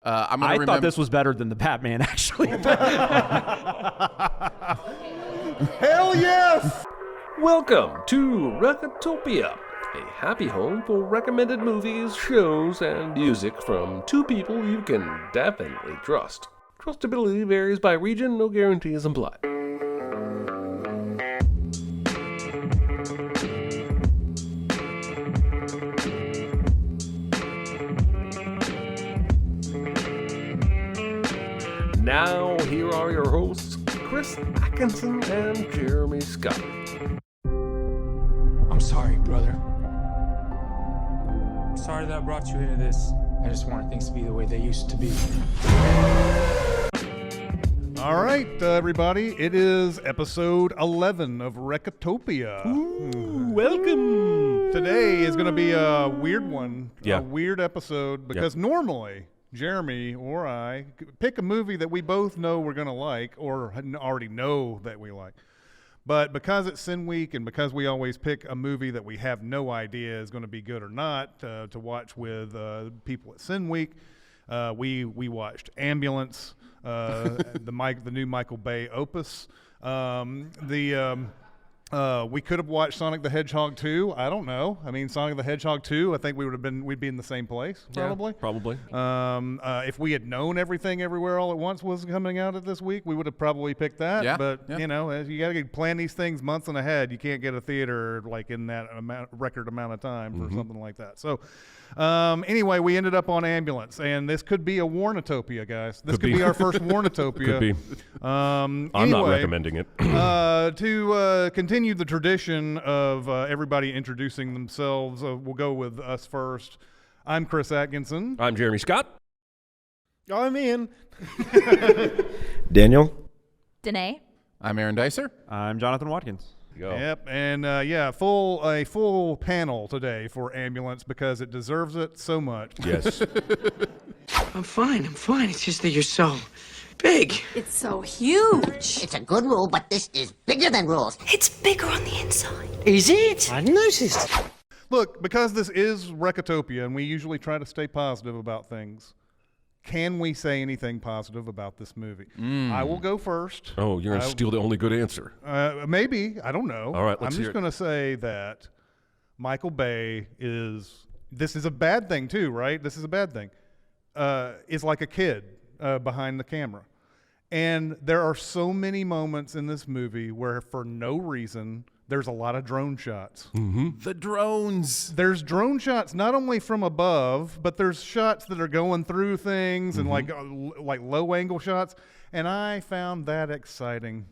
I thought this was better than the Batman, actually. Hell yes! Welcome to Recotopia, a happy home for recommended movies, shows, and music from two people you can definitely trust. Trustability varies by region, no guarantees implied. Now, here are your hosts, Chris Atkinson and Jeremy Scott. I'm sorry, brother. I'm sorry that I brought you into this. I just wanted things to be the way they used to be. All right, everybody. It is episode 11 of Recotopia. Ooh, welcome. Today is going to be a weird one. Yeah. A weird episode because normally Jeremy or I pick a movie that we both know we're going to like or already know that we like. But because it's Sin Week and because we always pick a movie that we have no idea is going to be good or not to watch with people at Sin Week, we watched Ambulance, the new Michael Bay opus. We could have watched Sonic the Hedgehog 2. I don't know. I mean, Sonic the Hedgehog 2, I think we'd be in the same place, probably. Yeah, probably. If we had known Everything Everywhere All at Once was coming out this week, we would have probably picked that. Yeah, But, yeah. you know, you got to plan these things months in ahead. You can't get a theater, like, in that record amount of time for something like that. So, anyway, we ended up on Ambulance, and this could be a Warnotopia, guys. This could be our first Warnotopia. Could be. I'm not recommending it. To continue the tradition of everybody introducing themselves, we'll go with us first. I'm Chris Atkinson. I'm Jeremy Scott. I'm Ian. Daniel. Danae. I'm Aaron Dicer. I'm Jonathan Watkins. Go. Yep, and a full panel today for Ambulance because it deserves it so much. Yes. I'm fine. It's just that you're so big. It's so huge. It's a good rule, but this is bigger than rules. It's bigger on the inside. Is it? I noticed. Look, because this is Recotopia, and we usually try to stay positive about things, can we say anything positive about this movie? I will go first. Oh, you're going to steal the only good answer. Maybe. I don't know. All right, let's I'm hear just it. going to say that Michael Bay this is a bad thing too, right? This is a bad thing. Is like a kid behind the camera. And there are so many moments in this movie where for no reason there's a lot of drone shots. The drones. There's drone shots not only from above, but there's shots that are going through things and like low angle shots. And I found that exciting.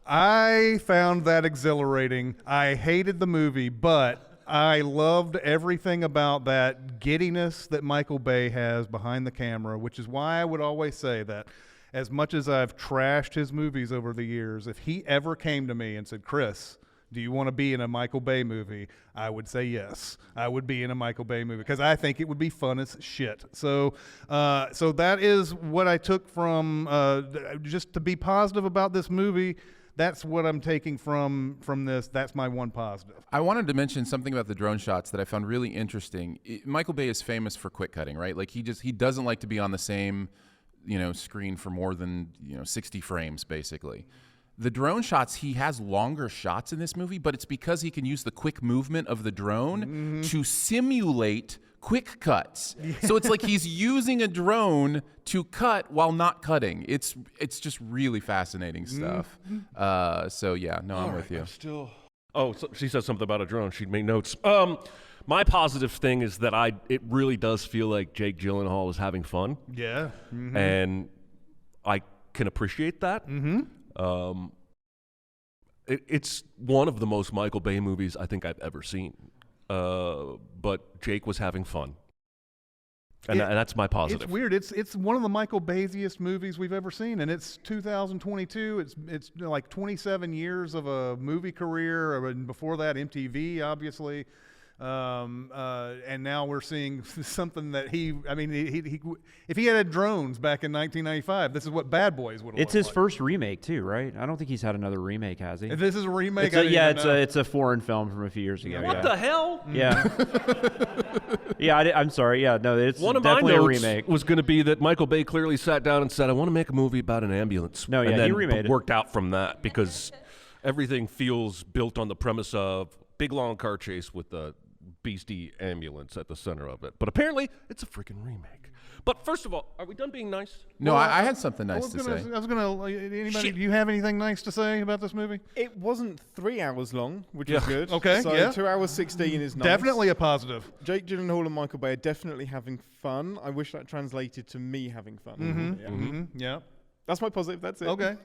I found that exhilarating. I hated the movie, but I loved everything about that giddiness that Michael Bay has behind the camera, which is why I would always say that as much as I've trashed his movies over the years, if he ever came to me and said, Chris, do you want to be in a Michael Bay movie? I would say yes. I would be in a Michael Bay movie because I think it would be fun as shit. So that is what I took from just to be positive about this movie. That's what I'm taking from this. That's my one positive. I wanted to mention something about the drone shots that I found really interesting. Michael Bay is famous for quick cutting, right? Like he doesn't like to be on the same, screen for more than 60 frames, basically. The drone shots, he has longer shots in this movie, but it's because he can use the quick movement of the drone to simulate quick cuts. Yeah. So it's like he's using a drone to cut while not cutting. It's just really fascinating stuff. I'm with you. So she said something about a drone. She'd made notes. My positive thing is that it really does feel like Jake Gyllenhaal is having fun. Yeah. And I can appreciate that. It's one of the most Michael Bay movies I think I've ever seen. But Jake was having fun. And that's my positive. It's weird. It's one of the Michael Baysiest movies we've ever seen, and it's 2022. It's like 27 years of a movie career, and before that, MTV, obviously. And now we're seeing something that if he had drones back in 1995, this is what Bad Boys would have It's looked his like. first remake too, right? I don't think he's had another remake, has he? If this is a remake, It's a foreign film from a few years ago. What the hell? Yeah. Yeah, I'm sorry. Yeah, no, it's One of my definitely a notes remake. was going to be that Michael Bay clearly sat down and said, I want to make a movie about an ambulance. No, yeah, and then he remade it. worked out from that because everything feels built on the premise of big long car chase with a beastie ambulance at the center of it. But apparently, it's a freaking remake. But first of all, are we done being nice? No, I had something nice to say. I was gonna. Anybody? Do you have anything nice to say about this movie? It wasn't 3 hours long, which is good. Okay, So yeah. 2 hours 16 is nice. Definitely a positive. Jake Gyllenhaal and Michael Bay are definitely having fun. I wish that translated to me having fun. Yeah. That's my positive. That's it. Okay.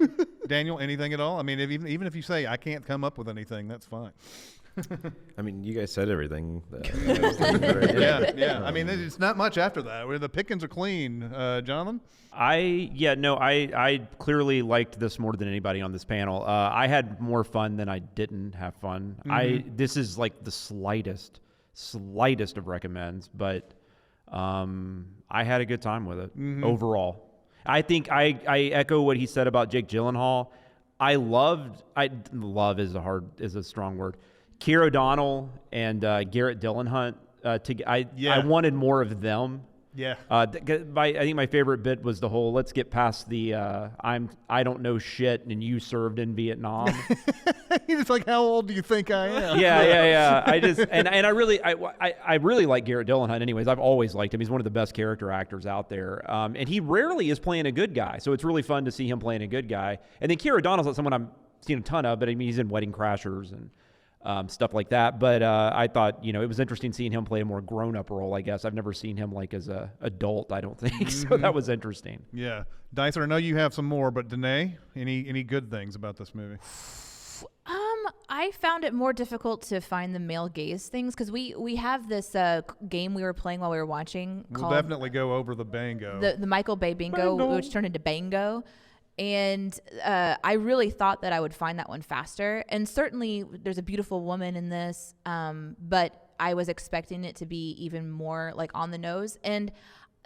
Daniel, anything at all? I mean, even if you say I can't come up with anything, that's fine. I mean, you guys said everything. Yeah. I mean, it's not much after that. Where the pickings are clean, Jonathan. I clearly liked this more than anybody on this panel. I had more fun than I didn't have fun. This is like the slightest of recommends, but I had a good time with it overall. I think I echo what he said about Jake Gyllenhaal. Love is a strong word. Keira O'Donnell and Garrett Dillahunt. I wanted more of them. Yeah. I think my favorite bit was the whole let's get past the I don't know shit and you served in Vietnam. He's like, how old do you think I am? Yeah. I just and I really like Garrett Dillahunt. Anyways, I've always liked him. He's one of the best character actors out there. And he rarely is playing a good guy, so it's really fun to see him playing a good guy. And then Keira O'Donnell's not someone I've seen a ton of, but I mean he's in Wedding Crashers and stuff like that. But I thought, it was interesting seeing him play a more grown-up role, I guess. I've never seen him like as a adult, I don't think. So that was interesting. Yeah. Dicer, I know you have some more, but Danae, any good things about this movie? I found it more difficult to find the male gaze things because we have this game we were playing while we were watching. We'll definitely go over the Bango. The Michael Bay Bingo, which turned into Bango. And I really thought that I would find that one faster. And certainly there's a beautiful woman in this, but I was expecting it to be even more like on the nose. And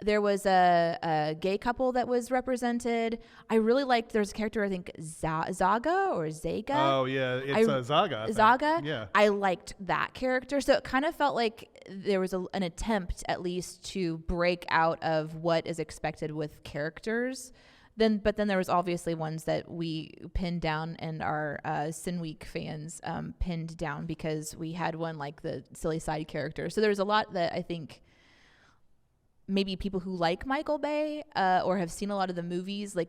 there was a gay couple that was represented. I really liked, there's a character, I think, Zaga or Zaga. Oh, yeah. It's Zaga. Zaga? Yeah. I liked that character. So it kind of felt like there was an attempt, at least, to break out of what is expected with characters. But then there was obviously ones that we pinned down and our Sin Week fans pinned down because we had one like the silly side character. So there was a lot that I think maybe people who like Michael Bay or have seen a lot of the movies like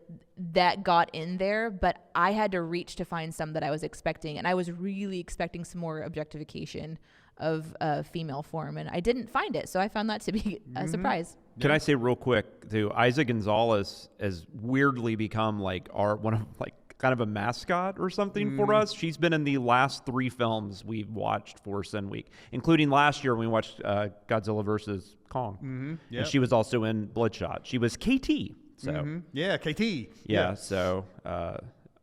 that got in there, but I had to reach to find some that I was expecting, and I was really expecting some more objectification of female form, and I didn't find it, so I found that to be a surprise. Can I say real quick too? Isa Gonzalez has weirdly become like one of kind of a mascot or something for us. She's been in the last 3 films we've watched for Sin Week, including last year when we watched Godzilla vs. Kong. Yep. And she was also in Bloodshot. She was KT. So Yeah, KT. yeah. So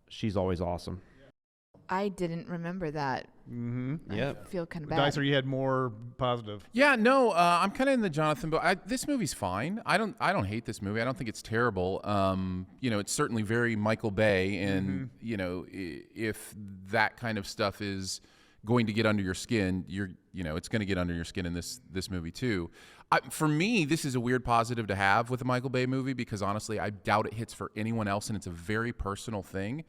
she's always awesome. I didn't remember that. Yeah. I feel kind of bad. Dicer, you had more positive. Yeah, no, I'm kind of in the Jonathan boat. This movie's fine. I don't hate this movie. I don't think it's terrible. It's certainly very Michael Bay, and if that kind of stuff is going to get under your skin, it's going to get under your skin in this movie too. For me, this is a weird positive to have with a Michael Bay movie because honestly, I doubt it hits for anyone else, and it's a very personal thing.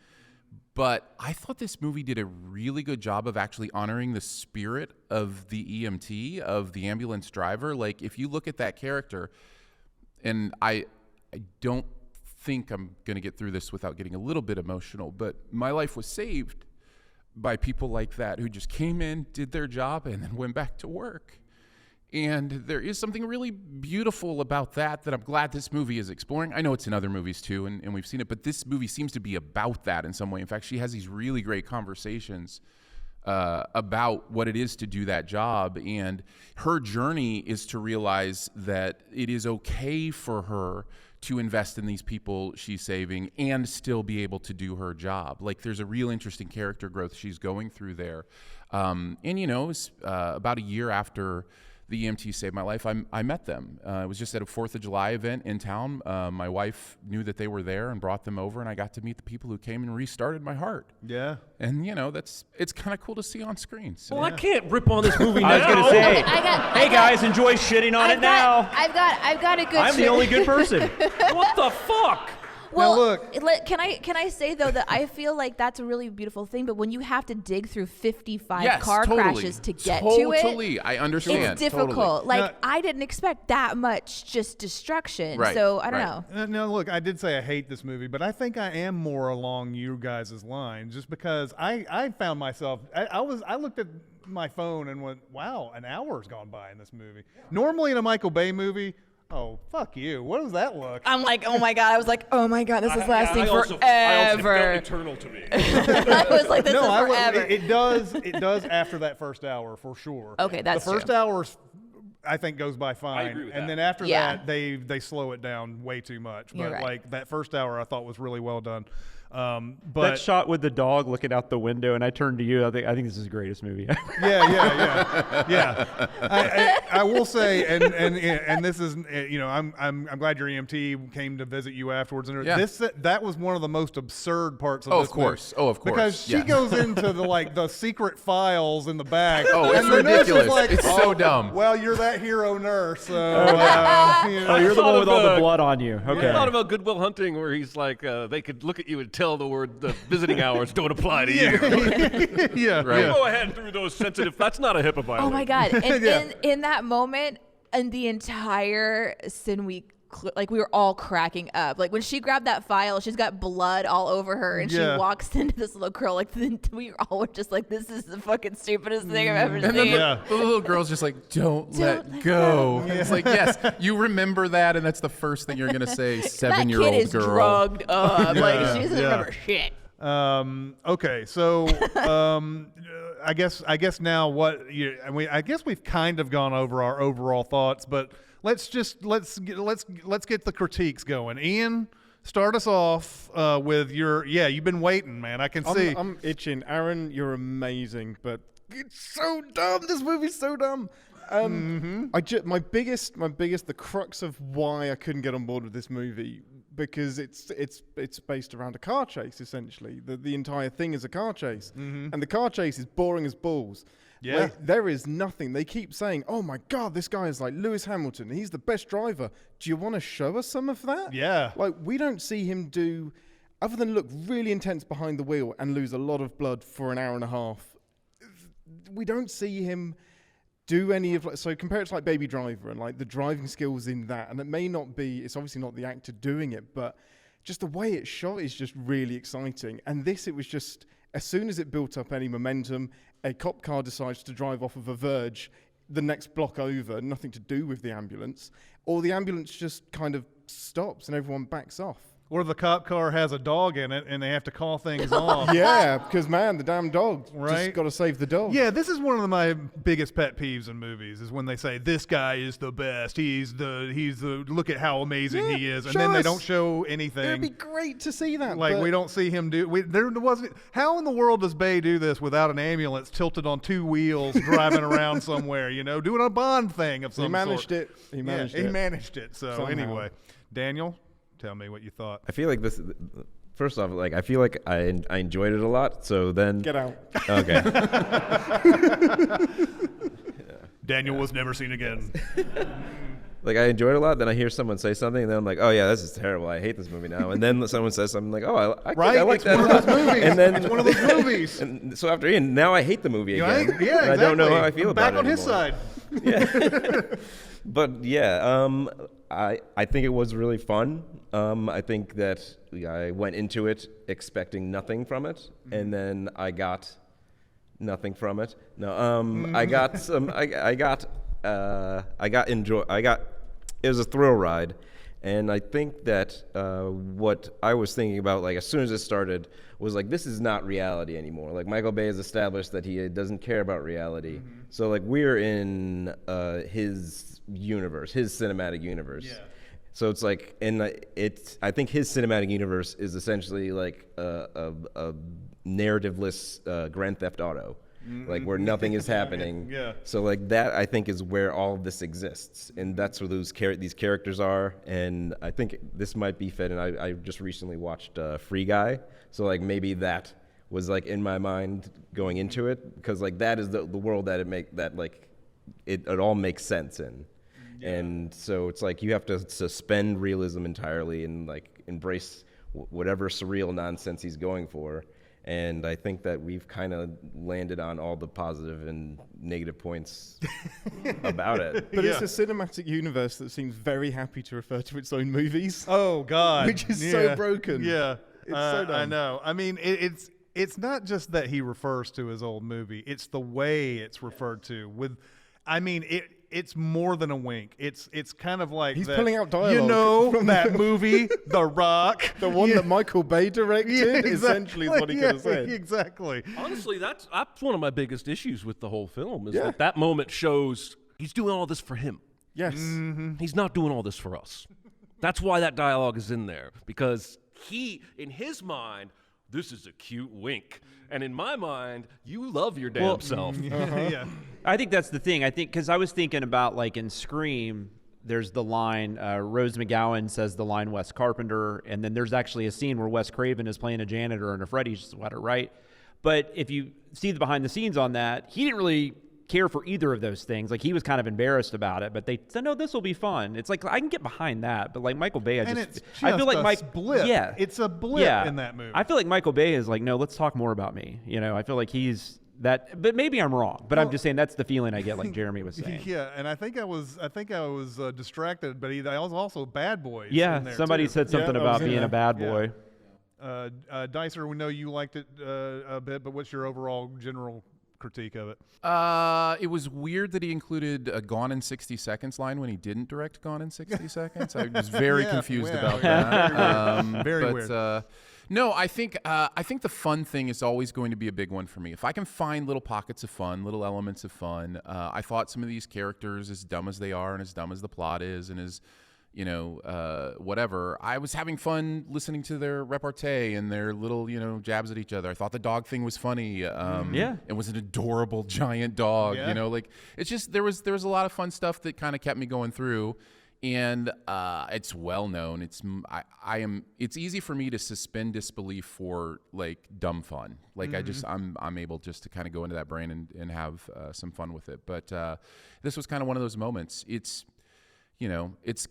But I thought this movie did a really good job of actually honoring the spirit of the EMT, of the ambulance driver. Like, if you look at that character, and I don't think I'm going to get through this without getting a little bit emotional, but my life was saved by people like that who just came in, did their job, and then went back to work. And there is something really beautiful about that I'm glad this movie is exploring. I know it's in other movies too, and we've seen it, but this movie seems to be about that in some way. In fact, she has these really great conversations about what it is to do that job, and her journey is to realize that it is okay for her to invest in these people she's saving and still be able to do her job. Like, there's a real interesting character growth she's going through there. And you know, it was about a year after the EMT saved my life, I met them. It was just at a 4th of July event in town. My wife knew that they were there and brought them over, and I got to meet the people who came and restarted my heart. Yeah. And you know, it's kind of cool to see on screen. So. Well, I can't rip on this movie now. I was going to say, I got- guys, enjoy shitting on it now. I've got a good. I'm the only good person. What the fuck? Well, Now, look. Can I say though that I feel like that's a really beautiful thing, but when you have to dig through 55 Yes, car totally. crashes to get to it, Totally, I understand. it's difficult. Totally. Like Now- I didn't expect that much just destruction. Right, So I don't right. know. No, look, I did say I hate this movie, but I think I am more along you guys' line, just because I found myself, I looked at my phone and went, wow, an hour's gone by in this movie. Normally in a Michael Bay movie, oh, fuck you. What does that look? I'm like, oh my god. I was like, oh my god, this is lasting I also forever. felt eternal to me. I was like, this is I forever. it does after that first hour for sure. Okay, that's the first true. hour, I think, goes by fine. agree with and that. then after Yeah. that, they slow it down way too much. You're But right. like that first hour, I thought was really well done. That But shot with the dog looking out the window, and I turned to you. I think this is the greatest movie. yeah. I will say, and this is, you know, I'm glad your EMT came to visit you afterwards. And Yeah. that was one of the most absurd parts of Oh, this of course. movie. Oh, of course. Because she Yes. goes into the secret files in the back. Oh, it's and the nurse is ridiculous. like, It's so dumb. Well, you're that hero nurse, so you know. Oh, you're the thought one with of all the the- blood on you. Okay. I thought about Good Will Hunting, where he's like, they could look at you and tell the visiting hours don't apply to you. yeah, Right. yeah. Go ahead through those sensitive. That's not a HIPAA violation. Oh my god! And Yeah. in that moment, and the entire Sin Week, like we were all cracking up. Like when she grabbed that file, she's got blood all over her, and Yeah. she walks into this little girl. Like we all were just like, "This is the fucking stupidest thing I've ever And then seen." Yeah. the little girl's just like, don't let let go. It's like, yes, you remember that, and that's the first thing you're going to say, that 7-year-old kid is girl. drugged up. Yeah, Like she doesn't yeah. remember shit. Okay, so I guess now I guess we've kind of gone over our overall thoughts, but let's get the critiques going. Ian, start us off with you've been waiting, man. I can see. I'm itching. Aaron, you're amazing, but it's so dumb. This movie's so dumb. My biggest, the crux of why I couldn't get on board with this movie, because it's based around a car chase essentially. The entire thing is a car chase, and the car chase is boring as balls. Yeah. Like, there is nothing. They keep saying, "Oh my God, this guy is like Lewis Hamilton. He's the best driver." Do you want to show us some of that? Yeah. Like, we don't see him do, other than look really intense behind the wheel and lose a lot of blood for an hour and a half. We don't see him do any of, like, so compare it to like Baby Driver and like the driving skills in that, and it's obviously not the actor doing it, but just the way it's shot is just really exciting. And this, it was just, as soon as it built up any momentum, a cop car decides to drive off of a verge the next block over, nothing to do with the ambulance, or the ambulance just kind of stops and everyone backs off. Or the cop car has a dog in it, and they have to call things off. Yeah, because man, the damn dog, Right. just got to save the dog. Yeah, this is one of my biggest pet peeves in movies is when they say this guy is the best. He's the look at how amazing he is, and show then they us. don't show anything. It'd be great to see that. Like but we don't see him do. There wasn't. How in the world does Bay do this without an ambulance tilted on two wheels driving around somewhere? You know, doing a Bond thing of some He managed sort. it. He managed He it. managed it. So Somehow. anyway, Daniel, tell me what you thought. I feel like this. First off, like I feel like I enjoyed it a lot. So then Get out. Okay. Daniel was never seen again. Like I enjoyed it a lot. Then I hear someone say something, and then I'm like, oh yeah, this is terrible. I hate this movie now. And then someone says something like, oh, I like It's that. one of those movies. And then It's one of those movies. And so after Ian, now I hate the movie again. Yeah, and I don't know how I exactly. feel I'm about back it on his anymore. side. But yeah, I think it was really fun. I think that I went into it expecting nothing from it, and then I got nothing from it. No, I got some. It was a thrill ride, and I think that what I was thinking about, like as soon as it started, was like this is not reality anymore. Like Michael Bay has established that he doesn't care about reality. So like we're in his universe, his cinematic universe. Yeah. So it's like, and I think his cinematic universe is essentially like a narratively Grand Theft Auto. like where nothing is happening. Yeah. So like that, I think, is where all of this exists, and that's where these characters are. And I think this might be fit. And I just recently watched Free Guy, so like maybe that was like in my mind going into it, because like that is the world that it all makes sense in. Yeah. And so it's like you have to suspend realism entirely and like embrace whatever surreal nonsense he's going for. And I think that we've kind of landed on all the positive and negative points about it. But it's a cinematic universe that seems very happy to refer to its own movies. Oh God, which is so broken. Yeah, it's so dumb. I know. I mean, it's not just that he refers to his old movie; it's the way it's referred to. It's more than a wink. It's kind of like he's pulling out dialogue. You know from that movie, The Rock, the one that Michael Bay directed. Essentially, is what he could have said. Exactly. Honestly, that's one of my biggest issues with the whole film. Is that moment shows he's doing all this for him. Yes, he's not doing all this for us. That's why that dialogue is in there, because he, in his mind, this is a cute wink. And in my mind, you love your damn self. Yeah. I think that's the thing. I think because I was thinking about like in Scream, there's the line, Rose McGowan says the line Wes Carpenter, and then there's actually a scene where Wes Craven is playing a janitor in a Freddy sweater, right? But if you see the behind the scenes on that, he didn't really care for either of those things. Like he was kind of embarrassed about it, but they said, no, this will be fun. It's like, I can get behind that, but like Michael Bay, I feel like blip. Yeah, it's a blip in that movie. I feel like Michael Bay is like, no, let's talk more about me. You know, I feel like he's that, but maybe I'm wrong, but I'm just saying that's the feeling I get, like Jeremy was saying. Yeah, and I think I was distracted, but I was also Bad Boys. Yeah, in there somebody too. said something about being a bad boy. Dicer, we know you liked it a bit, but what's your overall general critique of it? It was weird that he included a Gone in 60 Seconds line when he didn't direct Gone in 60 Seconds. I was very confused about that. Very weird. No, I think the fun thing is always going to be a big one for me. If I can find little pockets of fun, little elements of fun, I thought some of these characters, as dumb as they are and as dumb as the plot is and as whatever, I was having fun listening to their repartee and their little, jabs at each other. I thought the dog thing was funny. It was an adorable giant dog. Yeah. Like it's just there was a lot of fun stuff that kind of kept me going through. And it's well known. It's easy for me to suspend disbelief for like dumb fun. Like I'm able just to kind of go into that brain and have some fun with it. But this was kind of one of those moments. It's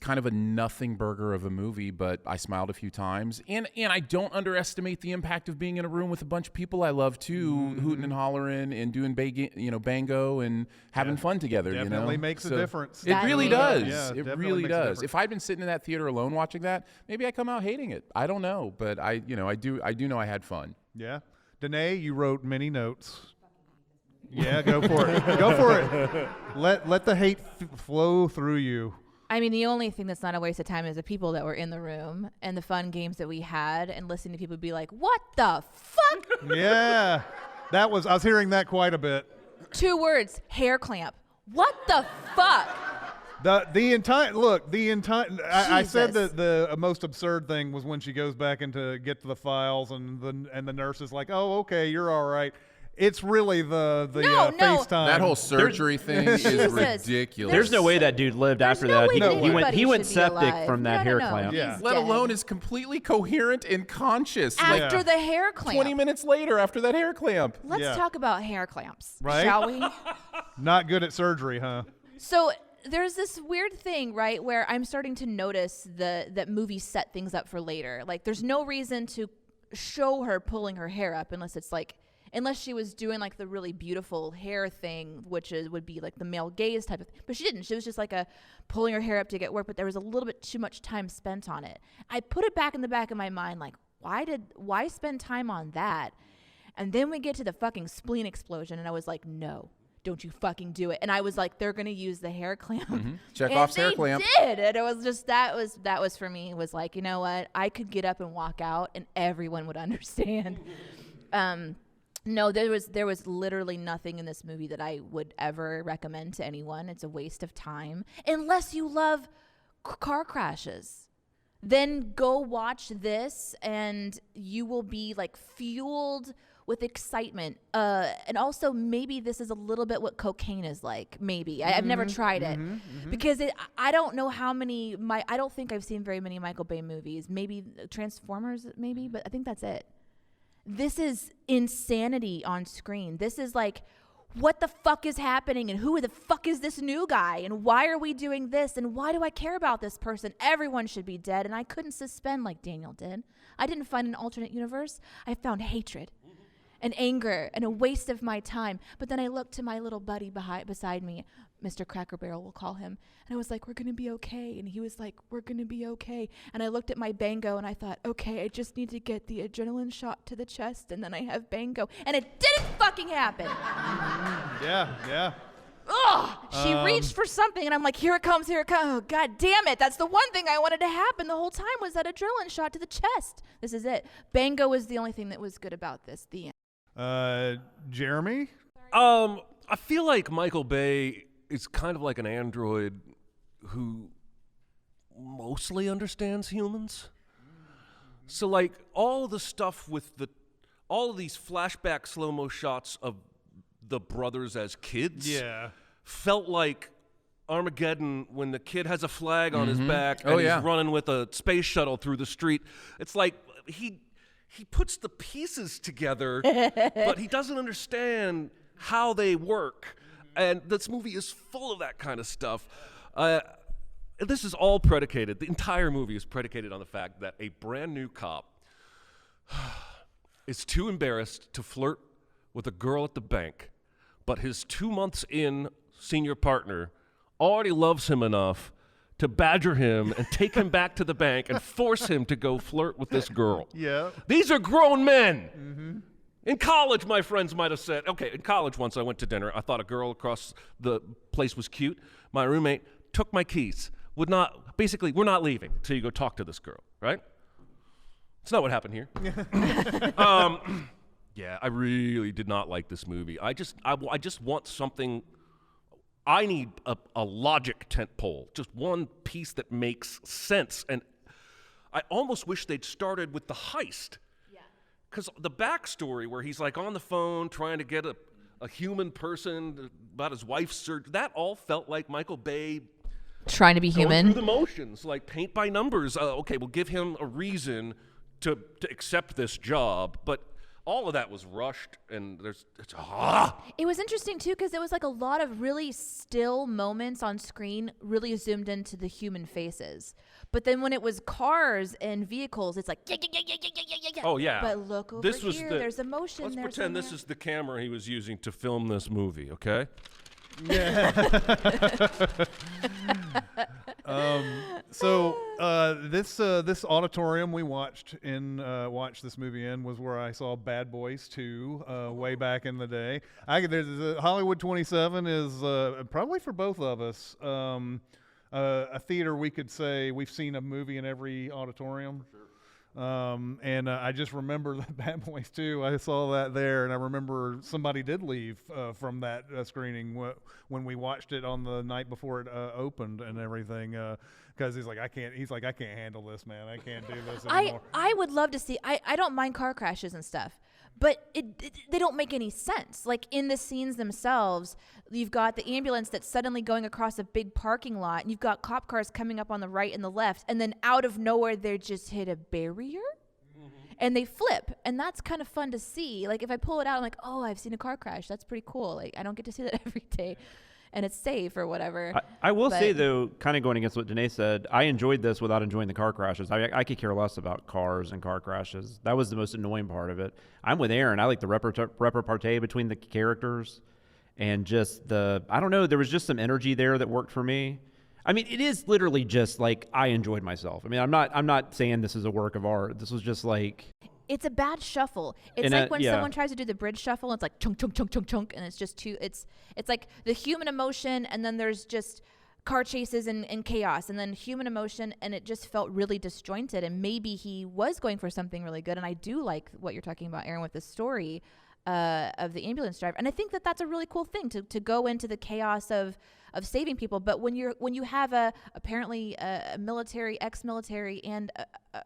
kind of a nothing burger of a movie, but I smiled a few times. And I don't underestimate the impact of being in a room with a bunch of people I love too, hooting and hollering and doing bango and having fun together. Definitely makes a difference. It really does. Yeah, it really does. If I'd been sitting in that theater alone watching that, maybe I come out hating it. I don't know, but I do know I had fun. Yeah. Danae, you wrote many notes. Yeah, go for it. Go for it. Let the hate flow through you. I mean, the only thing that's not a waste of time is the people that were in the room and the fun games that we had and listening to people be like, what the fuck? Yeah. I was hearing that quite a bit. 2 words, hair clamp. What the fuck? I said that the most absurd thing was when she goes back to get to the files and the nurse is like, oh, okay, you're all right. It's really the FaceTime. That whole surgery thing is ridiculous. There's no way that dude lived after that. He went septic from that hair clamp. Yeah. Let alone is completely coherent and conscious. After the hair clamp. 20 minutes later after that hair clamp. Let's talk about hair clamps, right? Shall we? Not good at surgery, huh? So there's this weird thing, right, where I'm starting to notice that movies set things up for later. Like there's no reason to show her pulling her hair up unless she was doing like the really beautiful hair thing, which would be like the male gaze type of thing. But she didn't. She was just like pulling her hair up to get work, but there was a little bit too much time spent on it. I put it back in the back of my mind, like, why spend time on that? And then we get to the fucking spleen explosion, and I was like, no, don't you fucking do it. And I was like, they're going to use the hair clamp. Mm-hmm. Chekhov's hair clamp. Did. And it was just, that was for me, it was like, you know what? I could get up and walk out and everyone would understand. No, there was literally nothing in this movie that I would ever recommend to anyone. It's a waste of time. Unless you love car crashes. Then go watch this and you will be like fueled with excitement. And also maybe this is a little bit what cocaine is like. Maybe I've never tried it because I don't know how many. I don't think I've seen very many Michael Bay movies. Maybe Transformers, maybe, but I think that's it. This is insanity on screen. This is like, what the fuck is happening, and who the fuck is this new guy, and why are we doing this, and why do I care about this person? Everyone should be dead, and I couldn't suspend like Daniel did. I didn't find an alternate universe. I found hatred and anger and a waste of my time. But then I looked to my little buddy beside me, Mr. Cracker Barrel, we'll call him, and I was like, we're going to be okay. And he was like, we're going to be okay. And I looked at my bango, and I thought, okay, I just need to get the adrenaline shot to the chest, and then I have bango. And it didn't fucking happen. Yeah. Ugh! She reached for something, and I'm like, here it comes, here it comes. Oh, God damn it. That's the one thing I wanted to happen the whole time was that adrenaline shot to the chest. This is it. Bango was the only thing that was good about this. The end. Jeremy? I feel like Michael Bay is kind of like an android who mostly understands humans. So like all the stuff with all of these flashback slow-mo shots of the brothers as kids felt like Armageddon when the kid has a flag on his back and he's running with a space shuttle through the street. It's like he puts the pieces together, but he doesn't understand how they work. And this movie is full of that kind of stuff. This is all predicated, the entire movie is predicated on the fact that a brand new cop is too embarrassed to flirt with a girl at the bank, but his 2 months in senior partner already loves him enough to badger him and take him back to the bank and force him to go flirt with this girl. Yeah. These are grown men. In college, my friends might have said, okay, in college once I went to dinner, I thought a girl across the place was cute. My roommate took my keys. We're not leaving until you go talk to this girl, right? It's not what happened here. Yeah, I really did not like this movie. I just want something. I need a logic tentpole, just one piece that makes sense. And I almost wish they'd started with the heist. Because the backstory where he's like on the phone trying to get a human person about his wife's surgery, that all felt like Michael Bay trying to be going human. through the motions, like paint by numbers. Okay, we'll give him a reason to accept this job, but all of that was rushed, and It was interesting too because it was like a lot of really still moments on screen, really zoomed into the human faces. But then when it was cars and vehicles, it's like yeah. Oh yeah. But look over here, there's emotion. Let's there's pretend this is the camera he was using to film this movie, okay? This auditorium we watched this movie in was where I saw Bad Boys 2 way back in the day. Hollywood 27 is probably for both of us a theater we could say we've seen a movie in every auditorium. And I just remember the Bad Boys 2. I saw that there, and I remember somebody did leave from that screening when we watched it on the night before it opened and everything. Because he's like, I can't handle this, man. I can't do this anymore. I would love to see. I don't mind car crashes and stuff, but they don't make any sense. Like in the scenes themselves, you've got the ambulance that's suddenly going across a big parking lot, and you've got cop cars coming up on the right and the left, and then out of nowhere they just hit a barrier, and they flip, and that's kind of fun to see. Like if I pull it out, I'm like, oh, I've seen a car crash. That's pretty cool. Like I don't get to see that every day. And it's safe or whatever. I will say, though, kind of going against what Danae said, I enjoyed this without enjoying the car crashes. I could care less about cars and car crashes. That was the most annoying part of it. I'm with Aaron. I like the repartee between the characters and just I don't know, there was just some energy there that worked for me. I mean, it is literally just like I enjoyed myself. I mean, I'm not saying this is a work of art. This was just like... It's a bad shuffle. It's like when someone tries to do the bridge shuffle, it's like chunk, chunk, chunk, chunk, chunk, and it's just too. It's like the human emotion, and then there's just car chases and chaos, and then human emotion, and it just felt really disjointed. And maybe he was going for something really good, and I do like what you're talking about, Aaron, with the story of the ambulance driver, and I think that that's a really cool thing to go into the chaos of saving people. But when you have apparently a military, ex-military, and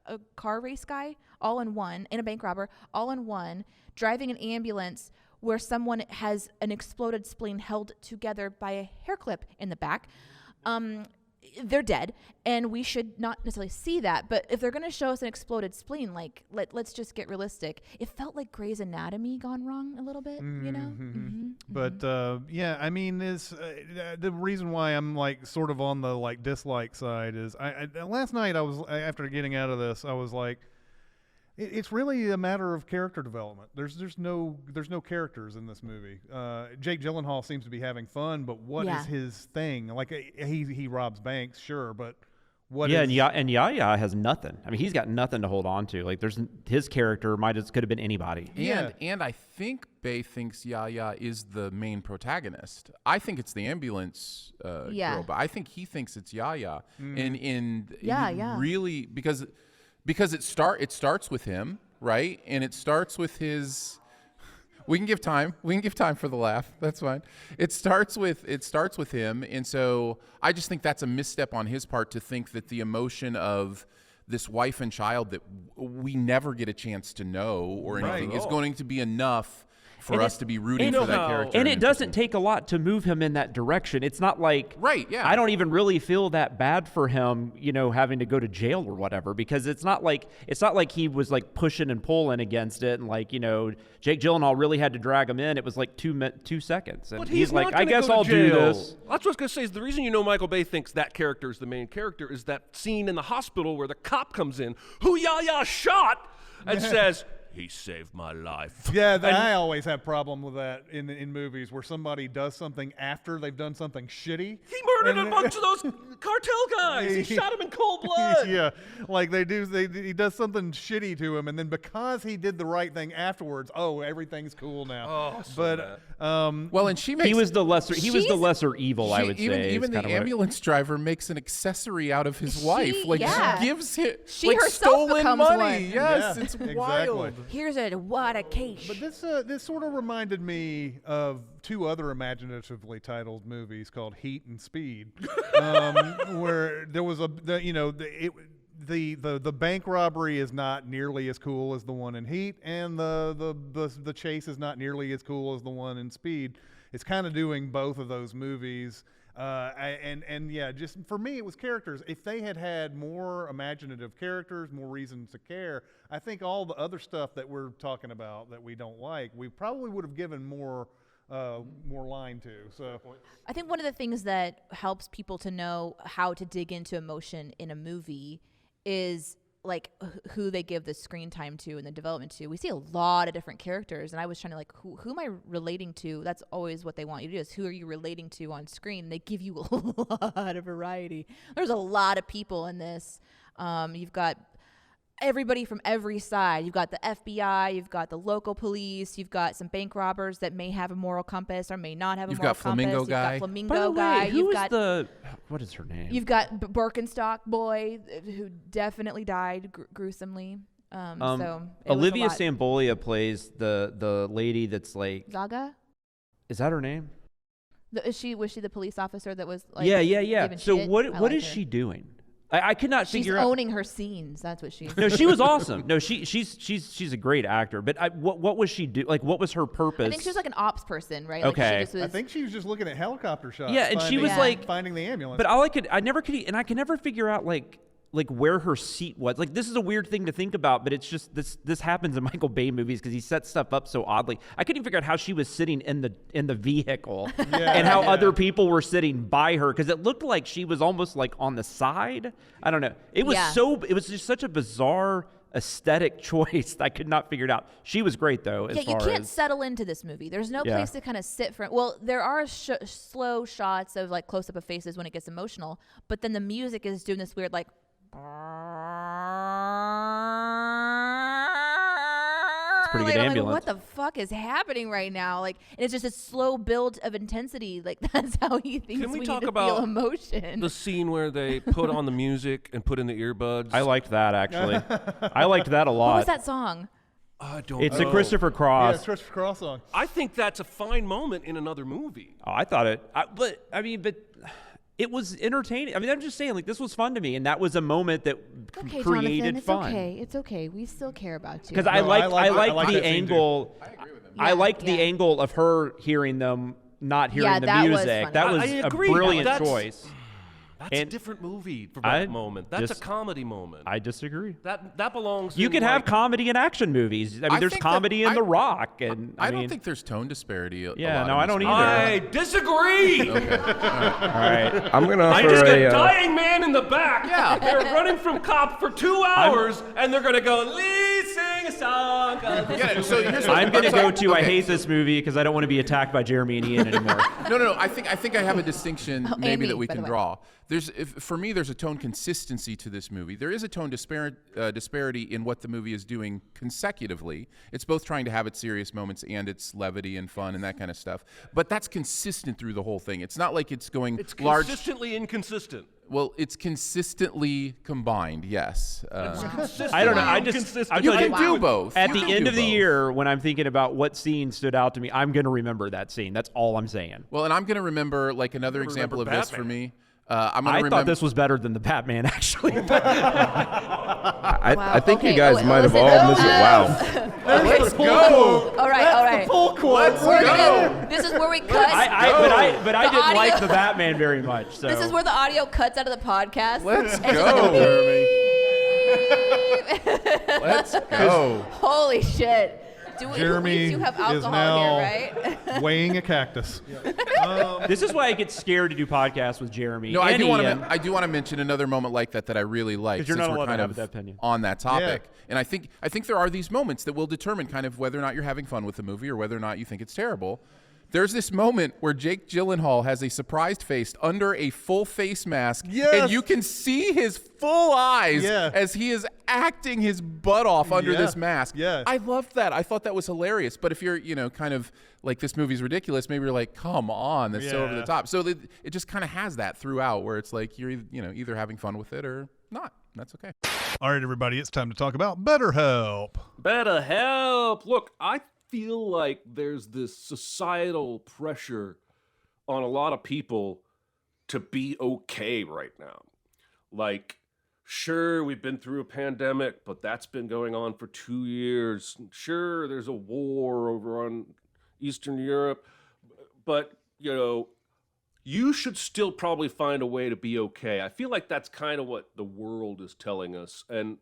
a car race guy all in one, and a bank robber all in one, driving an ambulance where someone has an exploded spleen held together by a hair clip in the back, they're dead, and we should not necessarily see that. But if they're going to show us an exploded spleen, like let's just get realistic. It felt like Grey's Anatomy gone wrong a little bit, you know. But yeah, I mean, the reason why I'm like sort of on the like dislike side is I last night I was, after getting out of this, I was like, it's really a matter of character development. There's no characters in this movie. Jake Gyllenhaal seems to be having fun, but what is his thing? Like he robs banks, sure, but what? Yeah, and Yahya has nothing. I mean, he's got nothing to hold on to. Like his character could have been anybody. And I think Bay thinks Yahya is the main protagonist. I think it's the ambulance girl, but I think he thinks it's Yahya. And really because it starts with him, right? And it starts with his. We can give time for the laugh. That's fine. It starts with him, and so I just think that's a misstep on his part to think that the emotion of this wife and child that we never get a chance to know or anything is going to be enough for us to be rooting for that character. And it doesn't take a lot to move him in that direction. It's not like, I don't even really feel that bad for him, having to go to jail or whatever, because it's not like he was like pushing and pulling against it, and like, Jake Gyllenhaal really had to drag him in. It was like 2 seconds. And but he's like, I guess I'll do this. That's what I was going to say, is the reason Michael Bay thinks that character is the main character is that scene in the hospital where the cop comes in, who Yahya shot, and says, he saved my life. Yeah, I always have problem with that in movies where somebody does something after they've done something shitty. He murdered a bunch of those cartel guys. He shot him in cold blood. Yeah, like he does something shitty to him, and then because he did the right thing afterwards, everything's cool now. Oh, but well, and she makes he was the lesser evil. I would say even the ambulance driver makes an accessory out of his wife. Like she gives him herself stolen money. One. Yes, it's exactly. wild. Here's what a case. But this sort of reminded me of two other imaginatively titled movies called Heat and Speed, where there was the bank robbery is not nearly as cool as the one in Heat, and the chase is not nearly as cool as the one in Speed. It's kind of doing both of those movies. Just for me, it was characters. If they had more imaginative characters, more reasons to care, I think all the other stuff that we're talking about that we don't like, we probably would have given more line to. So I think one of the things that helps people to know how to dig into emotion in a movie is like who they give the screen time to and the development to. We see a lot of different characters, and I was trying to like, who am I relating to? That's always what they want you to do, is who are you relating to on screen? They give you a lot of variety. There's a lot of people in this. You've got everybody from every side. You've got the FBI, you've got the local police, you've got some bank robbers that may have a moral compass or may not have a moral compass. Flamingo guy. You've got Flamingo By the guy. way, who is what is her name? You've got Birkenstock boy who definitely died gruesomely. So Olivia Sambolia plays the lady that's like Zaga. Is that her name? Was she the police officer that was like? Yeah. So shit? what is she doing? I could not figure out. She's owning her scenes. That's what she's. No, she was awesome. No, she's a great actor. But what was she do? Like, what was her purpose? I think she was like an ops person, right? Okay. Like I think she was just looking at helicopter shots. Yeah, and she was like finding the ambulance. But I could never figure out like where her seat was. Like, this is a weird thing to think about, but it's just this happens in Michael Bay movies because he sets stuff up so oddly. I couldn't even figure out how she was sitting in the vehicle and how other people were sitting by her, because it looked like she was almost like on the side. I don't know. It was just such a bizarre aesthetic choice. I could not figure it out. She was great though. You can't settle into this movie. There's no place to kind of sit for. Well, there are slow shots of like close up of faces when it gets emotional, but then the music is doing this weird like. It's pretty good ambulance. Like, what the fuck is happening right now? Like, and it's just a slow build of intensity. Like, that's how he thinks we talk need to about feel emotion. The scene where they put on the music and put in the earbuds. I liked that actually. I liked that a lot. What was that song? I don't It's know. a Christopher Cross. Yeah, it's Christopher Cross song. I think that's a fine moment in another movie. Oh, I thought it. But it was entertaining. I mean, I'm just saying, like, this was fun to me, and that was a moment that Okay, created Jonathan, it's fun. okay. It's okay. We still care about you. Because I like that the scene, angle. too. I agree with him. I liked the Yeah. angle of her hearing them, not hearing Yeah, the that was music. funny. That was I a agree. brilliant That's- choice. That's a And different movie for I that moment. That's dis- a comedy moment. I disagree. That belongs. You in, can have like, comedy in action movies. I mean, there's think that- comedy in The Rock, and I mean, don't think there's tone disparity. Yeah, lot no, in I this don't movie. either. I disagree. Okay. all right. I'm gonna I offer just got a a. dying man in the back. Yeah, they're running from cop for 2 hours, and they're gonna go, Lee, sing a song. Yeah, so here's what I'm gonna go to I okay. hate this movie because I don't want to be attacked by Jeremy and Ian anymore. No. I think I have a distinction and maybe me, that we by the can way. draw. For me, there's a tone consistency to this movie. There is a tone disparity in what the movie is doing consecutively. It's both trying to have its serious moments and its levity and fun and that kind of stuff. But that's consistent through the whole thing. It's not like it's going It's large. consistently inconsistent. Well, it's consistently combined. Yes. I don't know. I just I You tell can do both. At You the can end do of the both. year, when I'm thinking about what scene stood out to me, I'm gonna remember that scene. That's all I'm saying. Well, and I'm going to remember like another example of this for me. I'm going to I remember. thought this was better than the Batman, actually. I think you Okay, guys oh, might have listen, all no, missed it. Wow. Let's go. All right. Let's We're go. gonna, this is where we cut. but I The didn't audio- like the Batman very much. So This is where the audio cuts out of the podcast. Let's and it's go. gonna Let's go. Holy shit. Jeremy we do have is alcohol now here, right? weighing a cactus. this is why I get scared to do podcasts with Jeremy. No, and I do want Ian. to. I do want to mention another moment like that I really like. 'Cause you're since not we're allowed to kind have of that opinion. on that topic. Yeah. And I think there are these moments that will determine kind of whether or not you're having fun with the movie or whether or not you think it's terrible. There's this moment where Jake Gyllenhaal has a surprised face under a full face mask, Yes. and you can see his full eyes Yeah. as he is acting his butt off under Yeah. this mask. Yeah. I loved that. I thought that was hilarious. But if you're, kind of like this movie's ridiculous, maybe you're like, come on, that's so over the Yeah. top. So it just kind of has that throughout, where it's like you're, either having fun with it or not. That's okay. All right, everybody, it's time to talk about BetterHelp. Better help. Look, I feel like there's this societal pressure on a lot of people to be okay right now. Like, sure, we've been through a pandemic, but that's been going on for 2 years. Sure, there's a war over on Eastern Europe, but, you should still probably find a way to be okay. I feel like that's kind of what the world is telling us. And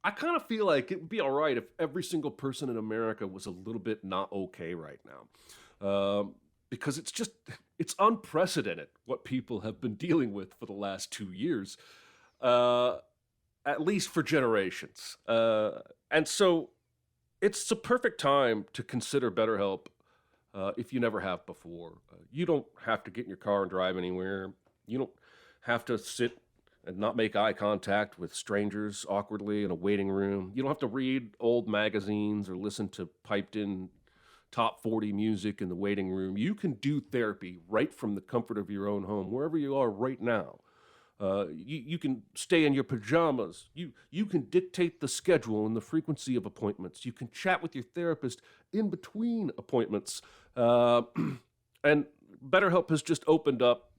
I kind of feel like it would be all right if every single person in America was a little bit not okay right now. Because it's unprecedented what people have been dealing with for the last 2 years, at least for generations. And so it's the perfect time to consider BetterHelp if you never have before. You don't have to get in your car and drive anywhere. You don't have to sit and not make eye contact with strangers awkwardly in a waiting room. You don't have to read old magazines or listen to piped-in top 40 music in the waiting room. You can do therapy right from the comfort of your own home, wherever you are right now. You can stay in your pajamas. You can dictate the schedule and the frequency of appointments. You can chat with your therapist in between appointments. And BetterHelp has just opened up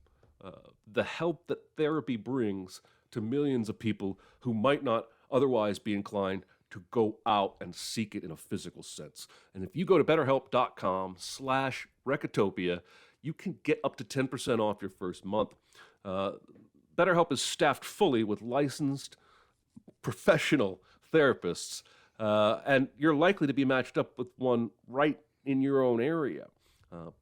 the help that therapy brings to millions of people who might not otherwise be inclined to go out and seek it in a physical sense. And if you go to betterhelp.com/Recotopia, you can get up to 10% off your first month. BetterHelp is staffed fully with licensed professional therapists, and you're likely to be matched up with one right in your own area.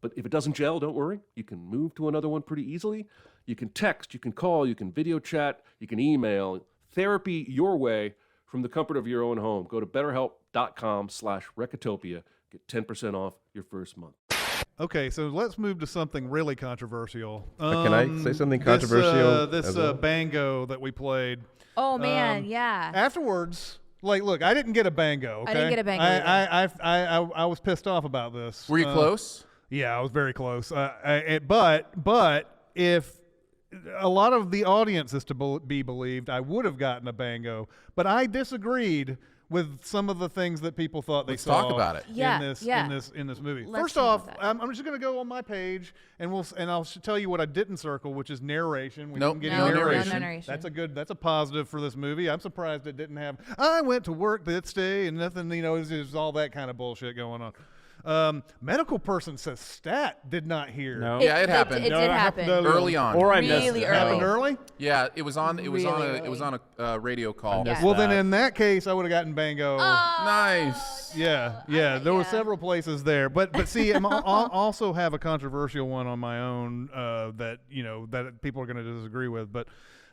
But if it doesn't gel, don't worry. You can move to another one pretty easily. You can text, you can call, you can video chat, you can email. Therapy your way from the comfort of your own home. Go to betterhelp.com/Recotopia. Get 10% off your first month. Okay, so let's move to something really controversial. Can I say something controversial This as well? bango that we played. Oh man, yeah. Afterwards, look, I didn't get a bango. Okay? I didn't get a bango I was pissed off about this. Were you close? Yeah, I was very close. But if a lot of the audience is to be believed, I would have gotten a bango. But I disagreed with some of the things that people thought they Let's saw talk about it. Yeah, in this movie. Let's First talk off, about that. I'm just going to go on my page and I'll tell you what I didn't circle, which is narration. We Nope, didn't get no any narration. No narration. That's a positive for this movie. I'm surprised it didn't have I went to work this day and nothing, it was all that kind of bullshit going on. Medical person says stat did not hear. No. Yeah, it happened. It did happen. Early on. Or I missed Really it. early. Happened early? Yeah, it was on Really a radio call. missed Well, then that. in that case, I would have gotten bango. Nice. Yeah. There were several places there, but see, I also have a controversial one on my own that people are going to disagree with. But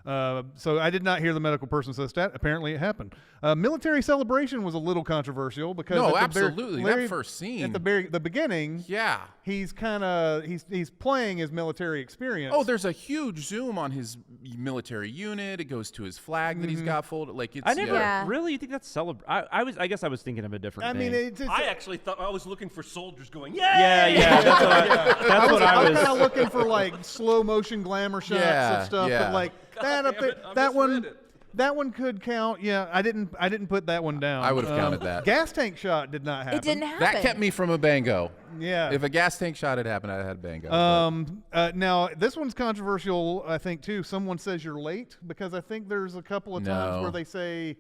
so I did not hear the medical person say stat. Apparently, it happened. Military celebration was a little controversial because No, at the absolutely. That first scene. at the beginning, Yeah. he's playing his military experience. Oh, there's a huge zoom on his military unit. It goes to his flag that he's got folded. Like it's. I never Yeah. really. You think that's I guess I was thinking of a different. I mean, thing. it's I actually thought I was looking for soldiers going, yeah. That's what I was was. kind of looking for like slow motion glamour shots Yeah, of stuff, yeah. but like that up there, that one could count. Yeah, I didn't put that one down. I would have counted that. Gas tank shot did not happen. It didn't happen. That kept me from a bango. Yeah. If a gas tank shot had happened, I'd have had bango. Now this one's controversial, I think too. Someone says you're late because I think there's a couple of times No. where they say.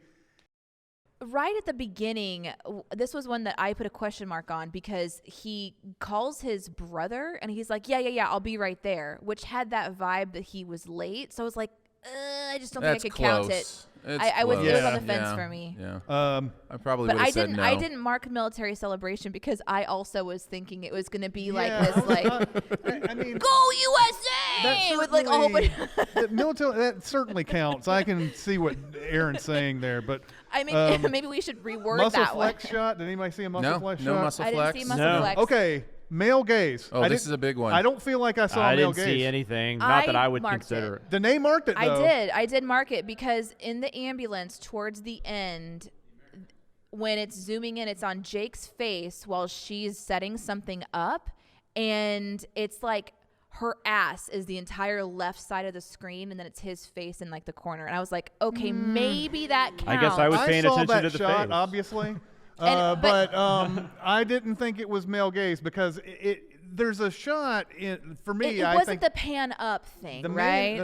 Right at the beginning, this was one that I put a question mark on because he calls his brother and he's like, yeah, I'll be right there, which had that vibe that he was late. So I was like, I just don't That's think I could count it. close. I was close. on the fence Yeah, for me. Yeah. I probably But would have said no. I didn't mark military celebration because I also was thinking it was going to be like Yeah, this, like, I mean, go USA with like a whole bunch. that military that certainly counts. I can see what Aaron's saying there, but I mean, maybe we should reword muscle that one. flex shot. Did anybody see a muscle flex No shot? muscle I flex. didn't see muscle No. flex. Okay, male gaze. Oh, I this didn't- is a big one. I don't feel like I saw I male didn't gaze. see anything. Not that I would marked consider it. it. Danae marked it though. I did mark it because in the ambulance towards the end, when it's zooming in, it's on Jake's face while she's setting something up, and it's like her ass is the entire left side of the screen, and then it's his face in like the corner. And I was like, okay, maybe that counts. I guess I was paying saw attention that to the shot, face. obviously. And- but I didn't think it was male gaze because there's a shot for me. It I wasn't think the pan up thing, the right?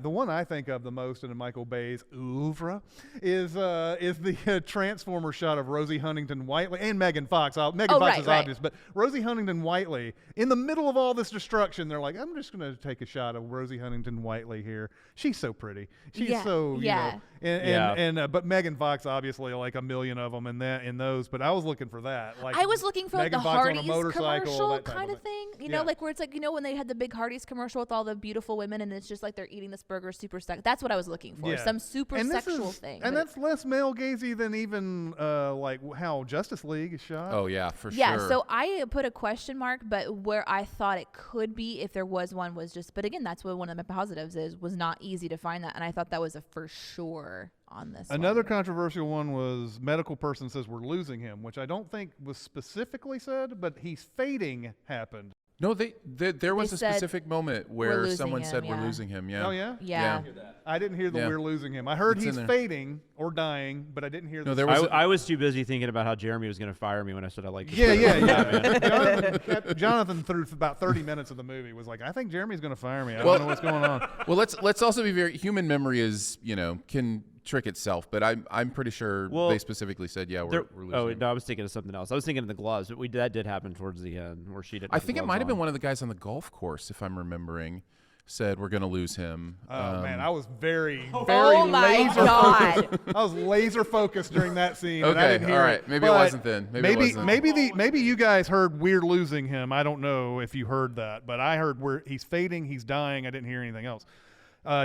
the one I think of the most in Michael Bay's oeuvre is the Transformer shot of Rosie Huntington-Whiteley and Megan Fox. Megan Fox is obvious, but Rosie Huntington-Whiteley in the middle of all this destruction, they're like, I'm just going to take a shot of Rosie Huntington-Whiteley here. She's so pretty. She's so but Megan Fox obviously like a million of them in those. But I was looking for that. Like I was looking for like the Megan Fox on a Hardee's motorcycle, commercial that type kind of of thing, Yeah. like where it's like, when they had the big Hardee's commercial with all the beautiful women and it's just like they're eating this burger super sexual. That's what I was looking for. Yeah. Some super And this sexual is- thing. And but- that's less male gazy than even like how Justice League is shot. Oh yeah, for yeah, sure. so I put a question mark, but where I thought it could be if there was one was just, but again, that's what one of my positives was not easy to find that, and I thought that was a for sure on this Another one. controversial one was medical person says we're losing him, which I don't think was specifically said, but he's fading happened. No, there was a said, specific moment "We're where losing someone him," said we're yeah. losing him. Yeah. Oh yeah? Yeah. I didn't hear the Yeah. we're losing him. I heard It's in he's there. fading or dying, but I didn't hear No, the there was I was too busy thinking about how Jeremy was going to fire me when I said I liked the Yeah. Jonathan through about 30 minutes of the movie was like, I think Jeremy's going to fire me. I don't know what's going on. Well, let's also be very human memory is can trick itself, but I'm pretty sure they specifically said we're losing. Oh him. no, I was thinking of something else. I was thinking of the gloves, but that did happen towards the end where she didn't. I have the think it gloves might have been on. one of the guys on the golf course, if I'm remembering, said we're going to lose him. Oh man, I was very Oh my laser God. focused. I was laser focused during that scene. and I Okay, didn't hear all right. it. Maybe it But wasn't then. Maybe it wasn't. maybe you guys heard we're losing him. I don't know if you heard that, but I heard he's fading, he's dying. I didn't hear anything else.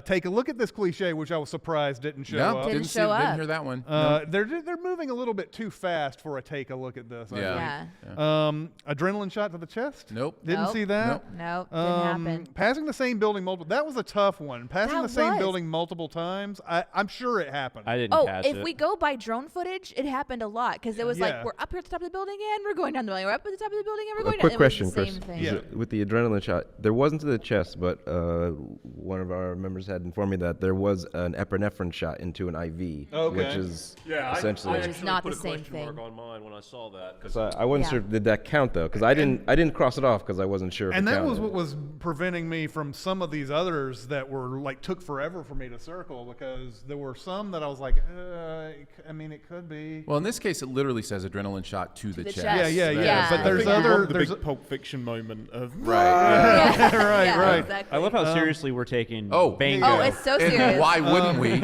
Take a look at this cliche, which I was surprised didn't show up. Didn't show Didn't up. hear that one. They're moving a little bit too fast for a take a look at this. I Yeah. think. Adrenaline shot to the chest. Nope. Didn't Nope. see that. Nope, didn't happen. Passing the same building multiple. That was a tough one. Passing That the same was. building multiple times. I'm sure it happened. I didn't Oh, catch if it. we go by drone footage, it happened a lot because it was Yeah. like we're up here at the top of the building and we're going down the building. We're up at the top of the building and we're going Quick down. question, it was the Chris. same thing. Yeah. With the adrenaline shot, there wasn't to the chest, but one of our members members had informed me that there was an epinephrine shot into an IV, which is essentially. I Which is actually not put the a same question mark thing. on mine when I saw that. 'cause So I wasn't sure. Did that count though? Because I didn't cross it off because I wasn't sure. If And it that was counted. what was preventing me from some of these others that were like took forever for me to circle, because there were some that I was like, I mean, it could be. Well, in this case, it literally says adrenaline shot to the chest. Yeah. But I there's think we other. want the There's big Pulp Fiction moment of right. Exactly. I love how seriously we're taking Oh, Bango. Oh, it's so serious. And why wouldn't we?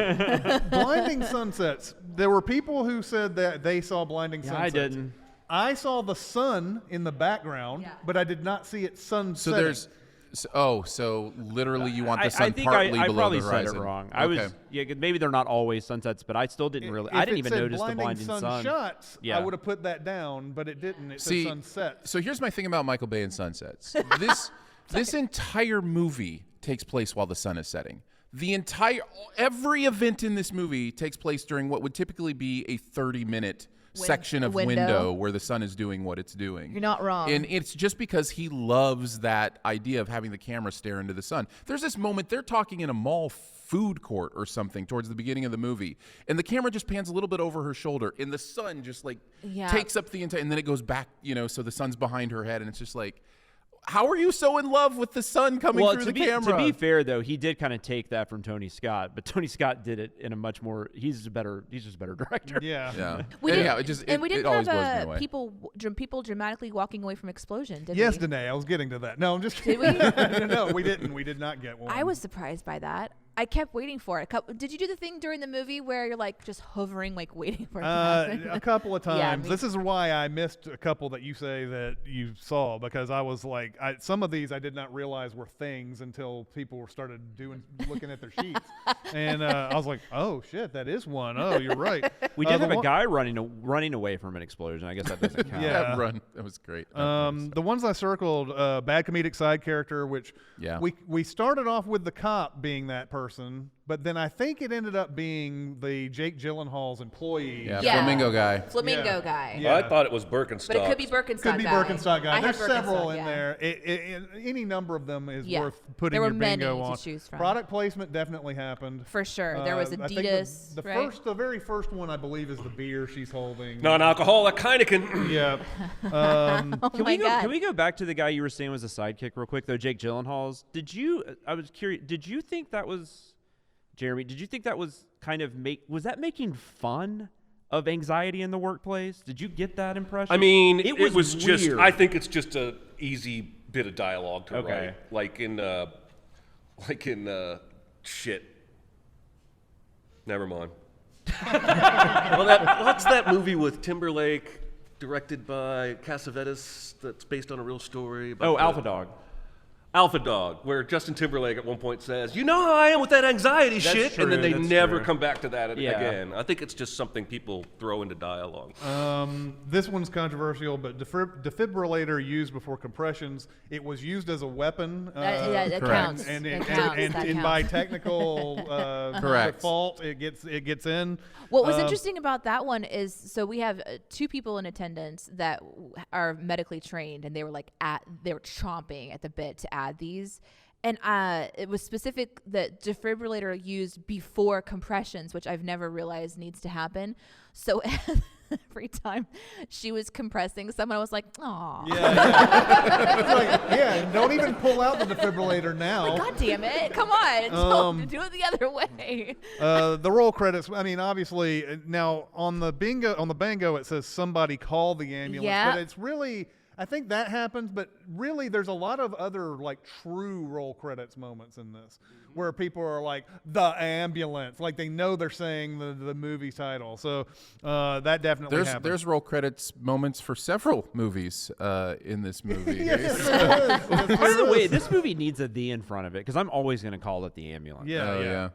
Blinding sunsets. There were people who said that they saw blinding Yeah, sunsets. I didn't. I saw the sun in the background, but I did not see it So sunsetting. there's. So literally, you want the sun I think partly I below probably the said horizon. it wrong. I was maybe they're not always sunsets, but I still didn't really. I didn't even notice the blinding sun. Shots, Yeah. I would have put that down, but it didn't. It See, said sunset. So here's my thing about Michael Bay and sunsets. This entire movie takes place while the sun is setting. Every event in this movie takes place during what would typically be a 30-minute section of window where the sun is doing what it's doing. You're not wrong. And it's just because he loves that idea of having the camera stare into the sun. There's this moment, they're talking in a mall food court or something towards the beginning of the movie, and the camera just pans a little bit over her shoulder, and the sun just takes up the entire, and then it goes back, so the sun's behind her head, and it's just like, how are you so in love with the sun coming through the camera? To be fair, though, he did kind of take that from Tony Scott, but Tony Scott did it in a much more. He's just a better director. Yeah. We Anyhow, didn't it always blows me have away. people dramatically walking away from explosion, did Yes, we? Danae, I was getting to that. No, I'm just kidding. Did we? No, we didn't. We did not get one. I was surprised by that. I kept waiting for it. Did you do the thing during the movie where you're like just hovering, like waiting for it to happen? A couple of Yeah, times. This is why I missed a couple that you say that you saw, because I was like, some of these I did not realize were things until people started looking at their sheets, and I was like, oh shit, that is one. Oh, you're right. We did have a guy running away from an explosion. I guess that doesn't count. Yeah. That was great. The ones I circled, bad comedic side character, which we started off with the cop being that person, but then I think it ended up being the Jake Gyllenhaal's employee. Yeah. Flamingo guy. Flamingo guy. I thought it was Birkenstock. But it could be Birkenstock Could be guy. Birkenstock guy. I There's had several Birkenstock, in there. Any number of them is worth putting There were your bingo many on. to choose from. Product placement definitely happened. For sure. There was I think Adidas, the right? the very first one, I believe, is the beer she's holding. Non-alcoholic Heineken. Yeah. Can we go back to the guy you were saying was a sidekick real quick, though, Jake Gyllenhaal's? I was curious, did you think that was, Jeremy, did you think that was kind of was that making fun of anxiety in the workplace? Did you get that impression? I mean, it was just, weird. I think it's just a easy bit of dialogue to write. Like in shit. Never mind. What's that movie with Timberlake, directed by Cassavetes, that's based on a real story? Alpha Dog. Alpha Dog, where Justin Timberlake at one point says, "You know how I am with that anxiety shit," true, and then they that's never true. come back to that again. I think it's just something people throw into dialogue. This one's controversial, but defibrillator used before compressions. It was used as a weapon. That counts. And That by counts. technical default, it gets in. What was interesting about that one is, so we have two people in attendance that are medically trained, and they were they were chomping at the bit to add these. And it was specific that defibrillator used before compressions, which I've never realized needs to happen. So every time she was compressing someone, I was like, "Aw." Yeah, don't even pull out the defibrillator now. God damn it. Come on. Do it the other way. The roll credits, I mean, obviously, now on the bango, it says somebody call the ambulance. Yeah. But it's really, I think that happens, but really there's a lot of other true roll credits moments in this where people are like, the ambulance, like they know they're saying the movie title. So that definitely happens. There's roll credits moments for several movies in this movie. By the way, this movie needs a "the" in front of it, because I'm always going to call it the ambulance. Yeah.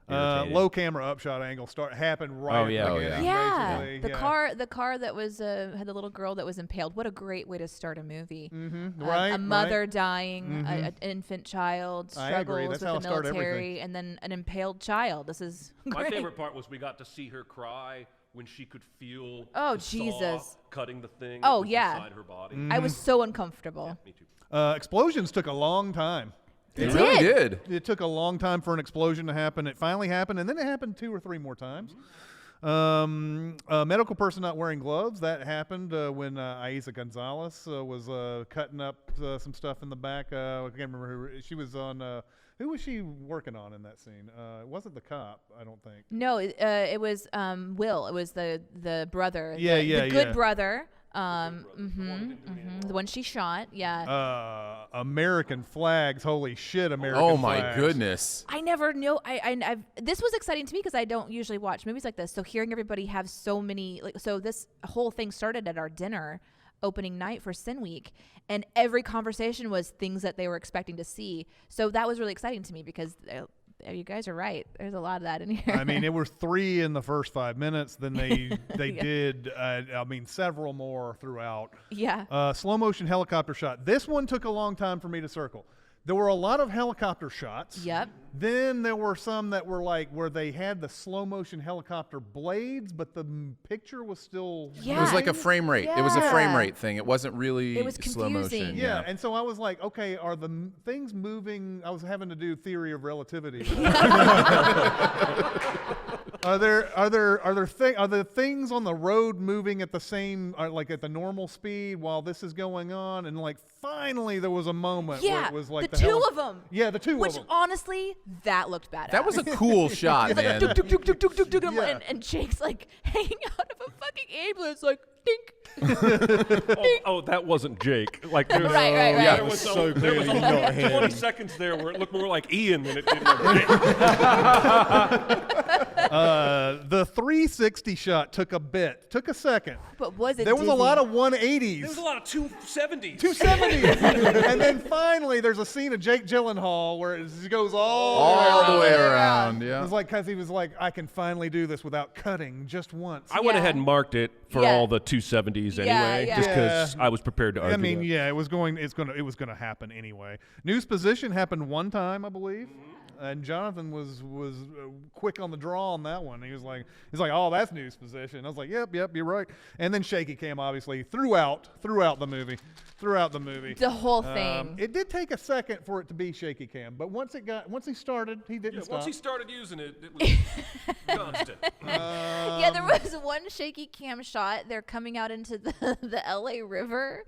Low camera upshot angle happened right. Oh, yeah. at the beginning, Yeah, basically. the car that was had the little girl that was impaled. What a great way to start a movie. Right, a mother dying, an infant child I agree. struggles That's how with the I start military, everything. and then an impaled child. This is great. My favorite part was we got to see her cry when she could feel Oh, the saw Jesus. cutting the thing Oh, that was yeah. inside her body. I was so uncomfortable. Me too. Explosions took a long time. It really did. It took a long time for an explosion to happen. It finally happened, and then it happened 2 or 3 more times. A medical person not wearing gloves, that happened when Aiza Gonzalez was cutting up some stuff in the back. I can't remember who she was on. Who was she working on in that scene? It wasn't the cop, I don't think. No, it was Will. It was the brother. Yeah, the good brother. The one she shot. Yeah. American flags. Holy shit, American Oh flags. my goodness. I never know. This was exciting to me because I don't usually watch movies like this. So hearing everybody have so many, so this whole thing started at our dinner opening night for Sin Week, and every conversation was things that they were expecting to see. So that was really exciting to me because you guys are right. There's a lot of that in here. I mean, it was 3 in the first 5 minutes. Then they did. Several more throughout. Yeah. Slow motion helicopter shot. This one took a long time for me to circle. There were a lot of helicopter shots. Yep. Then there were some that were like where they had the slow motion helicopter blades, but the picture was still. Yeah. It was like a frame rate. Yeah. It was a frame rate thing. It wasn't really It was slow confusing. motion. Yeah, and so I was like, okay, are the things moving? I was having to do theory of relativity. Are the things on the road moving at the same, like at the normal speed while this is going on? And like finally there was a moment where it was like the two of them. Yeah, the two of Which them. honestly, that looked badass. That was a cool shot, man. And, and Jake's like hanging out of a fucking ambulance, like dink. Oh, that wasn't Jake. Like, there was, Right. There It was, was so there was clearly like not him. 20 seconds there where it looked more like Ian than it did like Jake. The 360 shot took a second. But was it? There was a dizzy? lot of 180s. There was a lot of 270s. 270s. And then finally there's a scene of Jake Gyllenhaal where it goes All the way around. It Yeah. was like, because he was like, I can finally do this without cutting just once. I went Yeah. ahead and marked it for Yeah. all the 270s Yeah, anyway, yeah. just because Yeah. I was prepared to argue. I mean, that. yeah, it was going to happen anyway. News position happened one time, I believe. And Jonathan was quick on the draw on that one. He was like, oh, that's news position. I was like, yep, you're right. And then Shaky Cam obviously throughout the movie. The whole thing. It did take a second for it to be Shaky Cam, but once he started, he didn't stop. Once he started using it, it was constant. Yeah, there was one Shaky Cam shot. They're coming out into the LA River,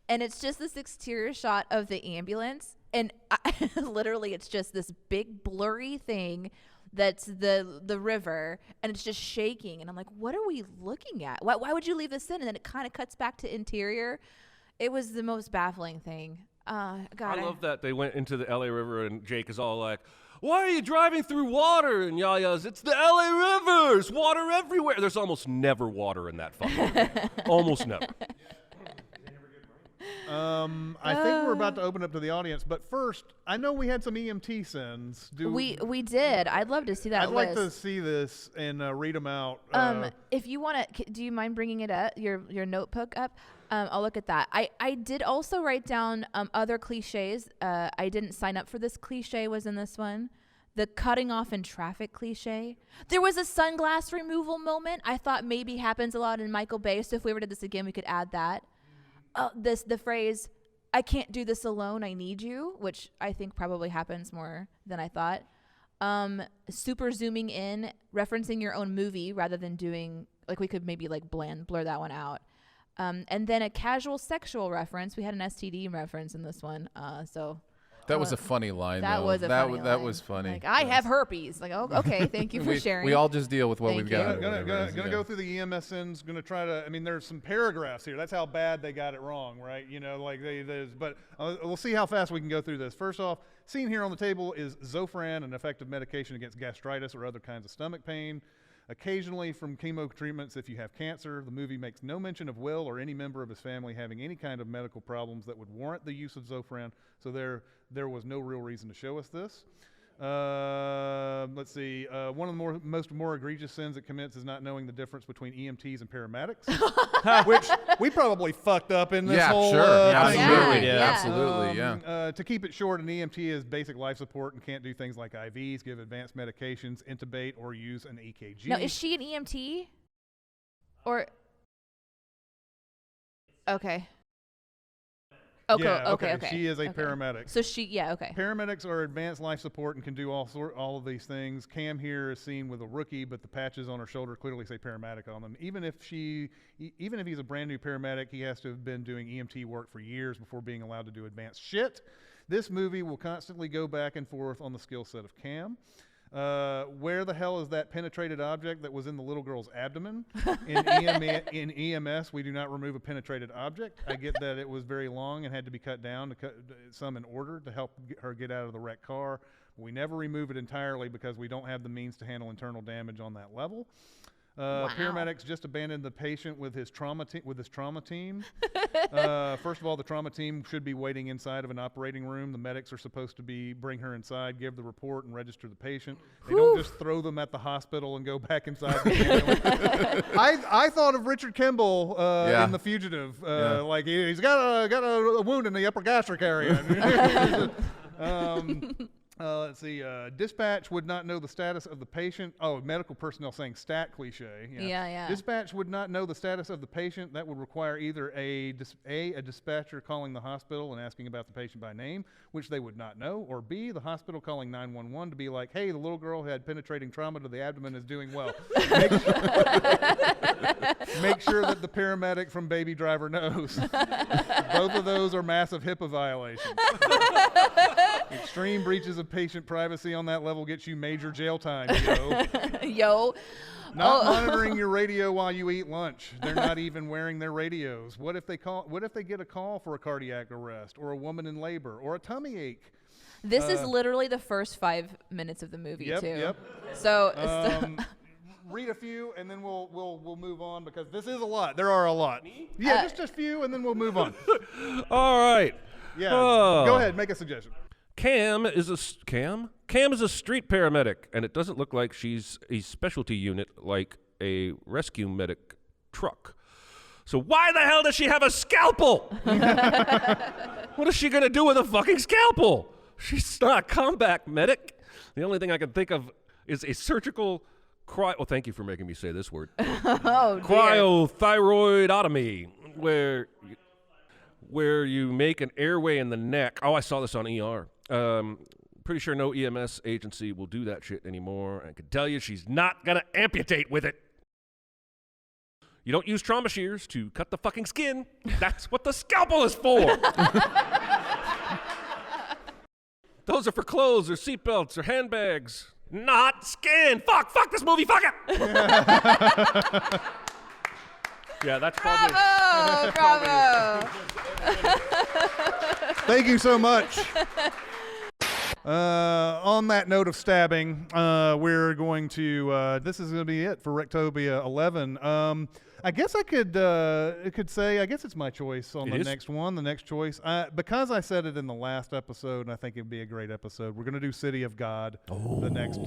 and it's just this exterior shot of the ambulance. And literally, it's just this big blurry thing that's the river, and it's just shaking. And I'm like, what are we looking at? Why would you leave this in? And then it kind of cuts back to interior. It was the most baffling thing. God, I love that they went into the LA River and Jake is all like, why are you driving through water? And Yaya's, it's the LA River. There's water everywhere. There's almost never water in that fucking river. Almost never. I think we're about to open up to the audience, but first, I know we had some EMT sins. We did. I'd love to see that I'd list. like to see this and read them out. If you want to, do you mind bringing it up, your notebook up? I'll look at that. I did also write down other cliches. I didn't sign up for this cliche. Was in this one. The cutting off in traffic cliche. There was a sunglass removal moment. I thought maybe happens a lot in Michael Bay. So if we ever did this again, we could add that. The phrase, I can't do this alone, I need you, which I think probably happens more than I thought. Super zooming in, referencing your own movie rather than doing, like we could maybe like blur that one out. And then a casual sexual reference. We had an STD reference in this one. That was a funny line. That though. was a funny That line. was funny. Like, I have herpes. Like, oh, okay, thank you for sharing. We all just deal with what Thank we've you. got. Gonna go through the CinemaSins. Gonna try to. I mean, there's some paragraphs here. That's how bad they got it wrong, right? You know, like but we'll see how fast we can go through this. First off, seen here on the table is Zofran, an effective medication against gastritis or other kinds of stomach pain. Occasionally from chemo treatments if you have cancer. The movie makes no mention of Will or any member of his family having any kind of medical problems that would warrant the use of Zofran, so there was no real reason to show us this. Let's see. One of the most egregious sins it commits is not knowing the difference between EMTs and paramedics, which we probably fucked up in this whole sure. thing. Absolutely. Yeah. Absolutely. Yeah. To keep it short, an EMT is basic life support and can't do things like IVs, give advanced medications, intubate, or use an EKG. Now, is she an EMT? Or okay. Okay, Yeah, okay. She is a paramedic. So okay. Paramedics are advanced life support and can do all of these things. Cam here is seen with a rookie, but the patches on her shoulder clearly say paramedic on them. Even if he's a brand new paramedic, he has to have been doing EMT work for years before being allowed to do advanced shit. This movie will constantly go back and forth on the skill set of Cam. Where the hell is that penetrated object that was in the little girl's abdomen? In EMS, we do not remove a penetrated object. I get that it was very long and had to be cut down to cut some in order to help her get out of the wrecked car. We never remove it entirely because we don't have the means to handle internal damage on that level. Paramedics just abandoned the patient with his trauma team. First of all, the trauma team should be waiting inside of an operating room. The medics are supposed to bring her inside, give the report, and register the patient. They don't just throw them at the hospital and go back inside the ambulance. I thought of Richard Kimball in The Fugitive. Like he's got a wound in the upper gastric area. Let's see. Dispatch would not know the status of the patient. Oh, medical personnel saying stat cliche. Yeah. Dispatch would not know the status of the patient. That would require either a dispatcher calling the hospital and asking about the patient by name, which they would not know, or B, the hospital calling 911 to be like, hey, the little girl who had penetrating trauma to the abdomen is doing well. Make sure that the paramedic from Baby Driver knows. Both of those are massive HIPAA violations. Extreme breaches of patient privacy on that level gets you major jail time, Yo. Not monitoring your radio while you eat lunch. They're not even wearing their radios. What if they get a call for a cardiac arrest or a woman in labor or a tummy ache? This is literally the first 5 minutes of the movie too. Yep. So read a few and then we'll move on because this is a lot. There are a lot. Yeah, just a few and then we'll move on. All right. Yeah. Go ahead, make a suggestion. Cam is a street paramedic, and it doesn't look like she's a specialty unit like a rescue medic truck. So why the hell does she have a scalpel? What is she gonna do with a fucking scalpel? She's not a combat medic. The only thing I can think of is a surgical well, thank you for making me say this word. Cryothyroidotomy, where you make an airway in the neck. Oh, I saw this on ER. Pretty sure no EMS agency will do that shit anymore. I can tell you she's not going to amputate with it. You don't use trauma shears to cut the fucking skin. That's what the scalpel is for. Those are for clothes or seatbelts or handbags, not skin. Fuck this movie, fuck it. Yeah, that's probably... Bravo! Thank you so much. On that note of stabbing, we're going to, this is going to be it for Recotopia 11. I guess I could say, I guess it's my choice on the next one, the next choice. Because I said it in the last episode, and I think it'd be a great episode, we're going to do City of God the next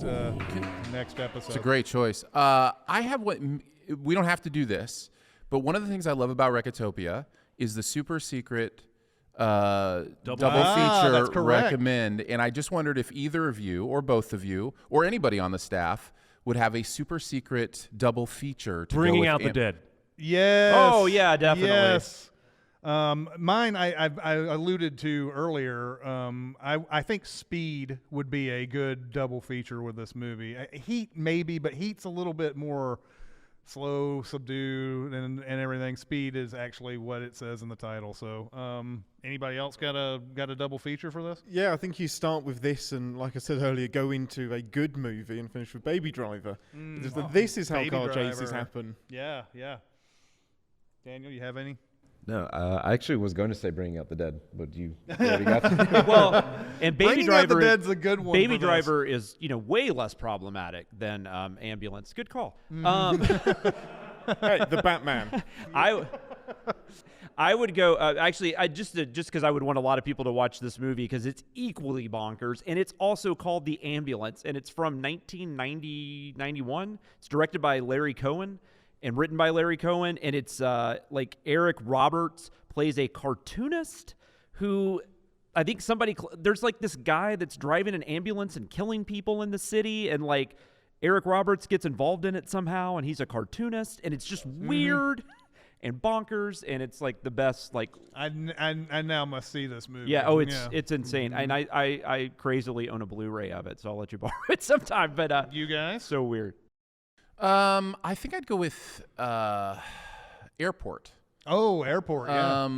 episode. It's a great choice. I have we don't have to do this, but one of the things I love about Recotopia is the super secret double feature recommend. And I just wondered if either of you or both of you or anybody on the staff would have a super secret double feature to Bringing go with Out the Dead. Yes. Oh, yeah, definitely. Yes. Mine, I alluded to earlier. I think Speed would be a good double feature with this movie. Heat maybe, but Heat's a little bit more slow, subdued, and everything. Speed is actually what it says in the title. So, anybody else got a double feature for this? Yeah, I think you start with this, and like I said earlier, go into a good movie and finish with Baby Driver. This is how car chases happen. Yeah. Daniel, you have any? No, I actually was going to say Bringing Out the Dead, but you already got to. Well, and Baby Bringing Driver, Out the Dead's a good one. Baby Driver is way less problematic than Ambulance. Good call. Hey, the Batman. I would go. Actually, just because I would want a lot of people to watch this movie because it's equally bonkers, and it's also called The Ambulance, and it's from 1991. It's directed by Larry Cohen and written by Larry Cohen, and it's like Eric Roberts plays a cartoonist who I think there's like this guy that's driving an ambulance and killing people in the city, and like Eric Roberts gets involved in it somehow, and he's a cartoonist, and it's just weird. and bonkers, and it's like the best. Like I now must see this movie. yeah, oh, it's insane, and I crazily own a Blu-ray of it, so I'll let you borrow it sometime. But you guys, so weird. I think I'd go with Airport. Oh, Airport. Yeah.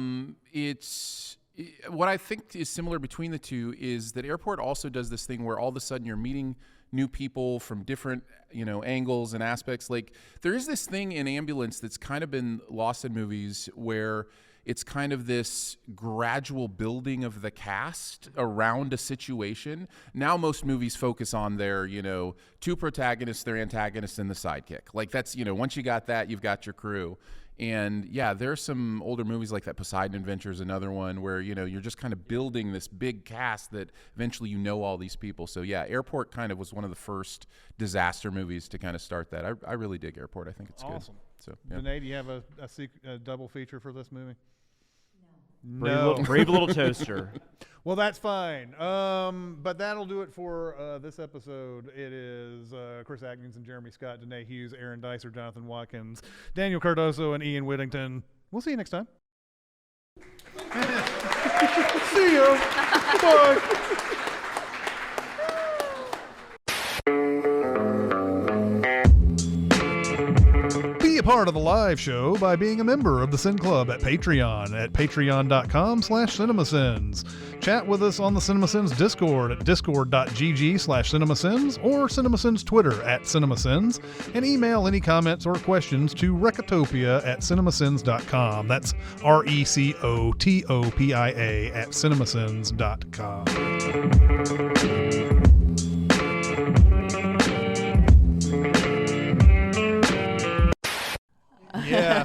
What I think is similar between the two is that Airport also does this thing where all of a sudden you're meeting new people from different, angles and aspects. Like there is this thing in Ambulance that's kind of been lost in movies where it's kind of this gradual building of the cast around a situation. Now most movies focus on their, two protagonists, their antagonists, and the sidekick. Like that's, once you got that, you've got your crew. And yeah, there's some older movies like that. Poseidon Adventure is another one where, you're just kind of building this big cast that eventually all these people. So yeah, Airport kind of was one of the first disaster movies to kind of start that. I really dig Airport. I think it's awesome. Good. So, yeah. Danae, do you have a double feature for this movie? Brave little toaster. Well, that's fine. But that'll do it for this episode. It is Chris Atkins and Jeremy Scott, Danae Hughes, Aaron Dicer, Jonathan Watkins, Daniel Cardoso, and Ian Whittington. We'll see you next time. See you. Bye. Be a part of the live show by being a member of the Sin Club at Patreon at patreon.com/CinemaSins. Chat with us on the CinemaSins Discord at discord.gg/CinemaSins or CinemaSins Twitter at CinemaSins, and email any comments or questions to Recotopia at cinemasins.com. That's RECOTOPIA at cinemasins.com. Yeah.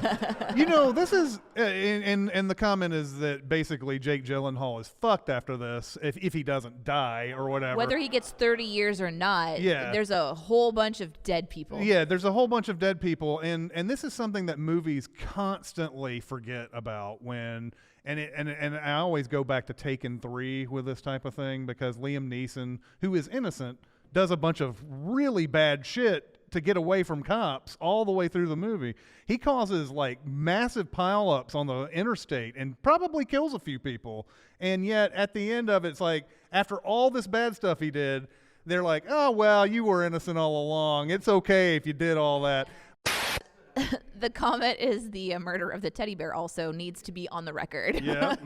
This is, and the comment is that basically Jake Gyllenhaal is fucked after this if he doesn't die or whatever. Whether he gets 30 years or not, there's a whole bunch of dead people. Yeah, there's a whole bunch of dead people, and this is something that movies constantly forget about when, and I always go back to Taken 3 with this type of thing, because Liam Neeson, who is innocent, does a bunch of really bad shit to get away from cops all the way through the movie. He causes like massive pileups on the interstate and probably kills a few people. And yet at the end of it, it's like, after all this bad stuff he did, they're like, oh, well, you were innocent all along. It's okay if you did all that. The comment is the murder of the teddy bear also needs to be on the record. Yeah.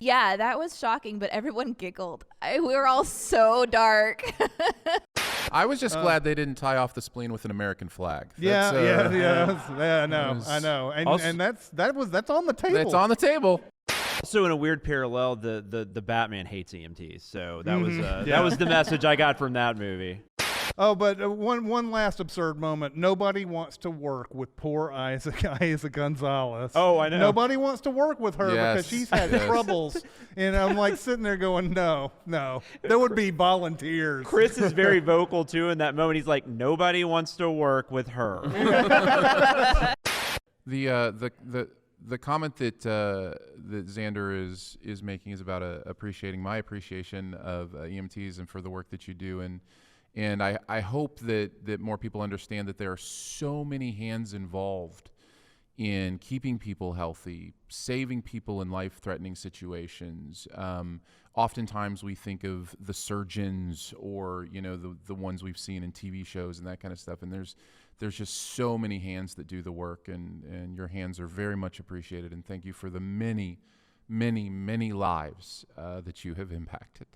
Yeah, that was shocking, but everyone giggled. We were all so dark. I was just glad they didn't tie off the spleen with an American flag. I know. And that's on the table. It's on the table. Also, in a weird parallel, the Batman hates EMTs. So that was that was the message I got from that movie. Oh, but one last absurd moment. Nobody wants to work with poor Isa Gonzalez. Oh, I know. Nobody wants to work with her because she's had troubles. And I'm like sitting there going, no. There would be volunteers. Chris is very vocal, too, in that moment. He's like, nobody wants to work with her. The comment that Xander is making is about appreciating my appreciation of EMTs and for the work that you do. And I hope that more people understand that there are so many hands involved in keeping people healthy, saving people in life-threatening situations. Oftentimes we think of the surgeons or, the ones we've seen in TV shows and that kind of stuff. And there's just so many hands that do the work, and your hands are very much appreciated. And thank you for the many, many, many lives that you have impacted.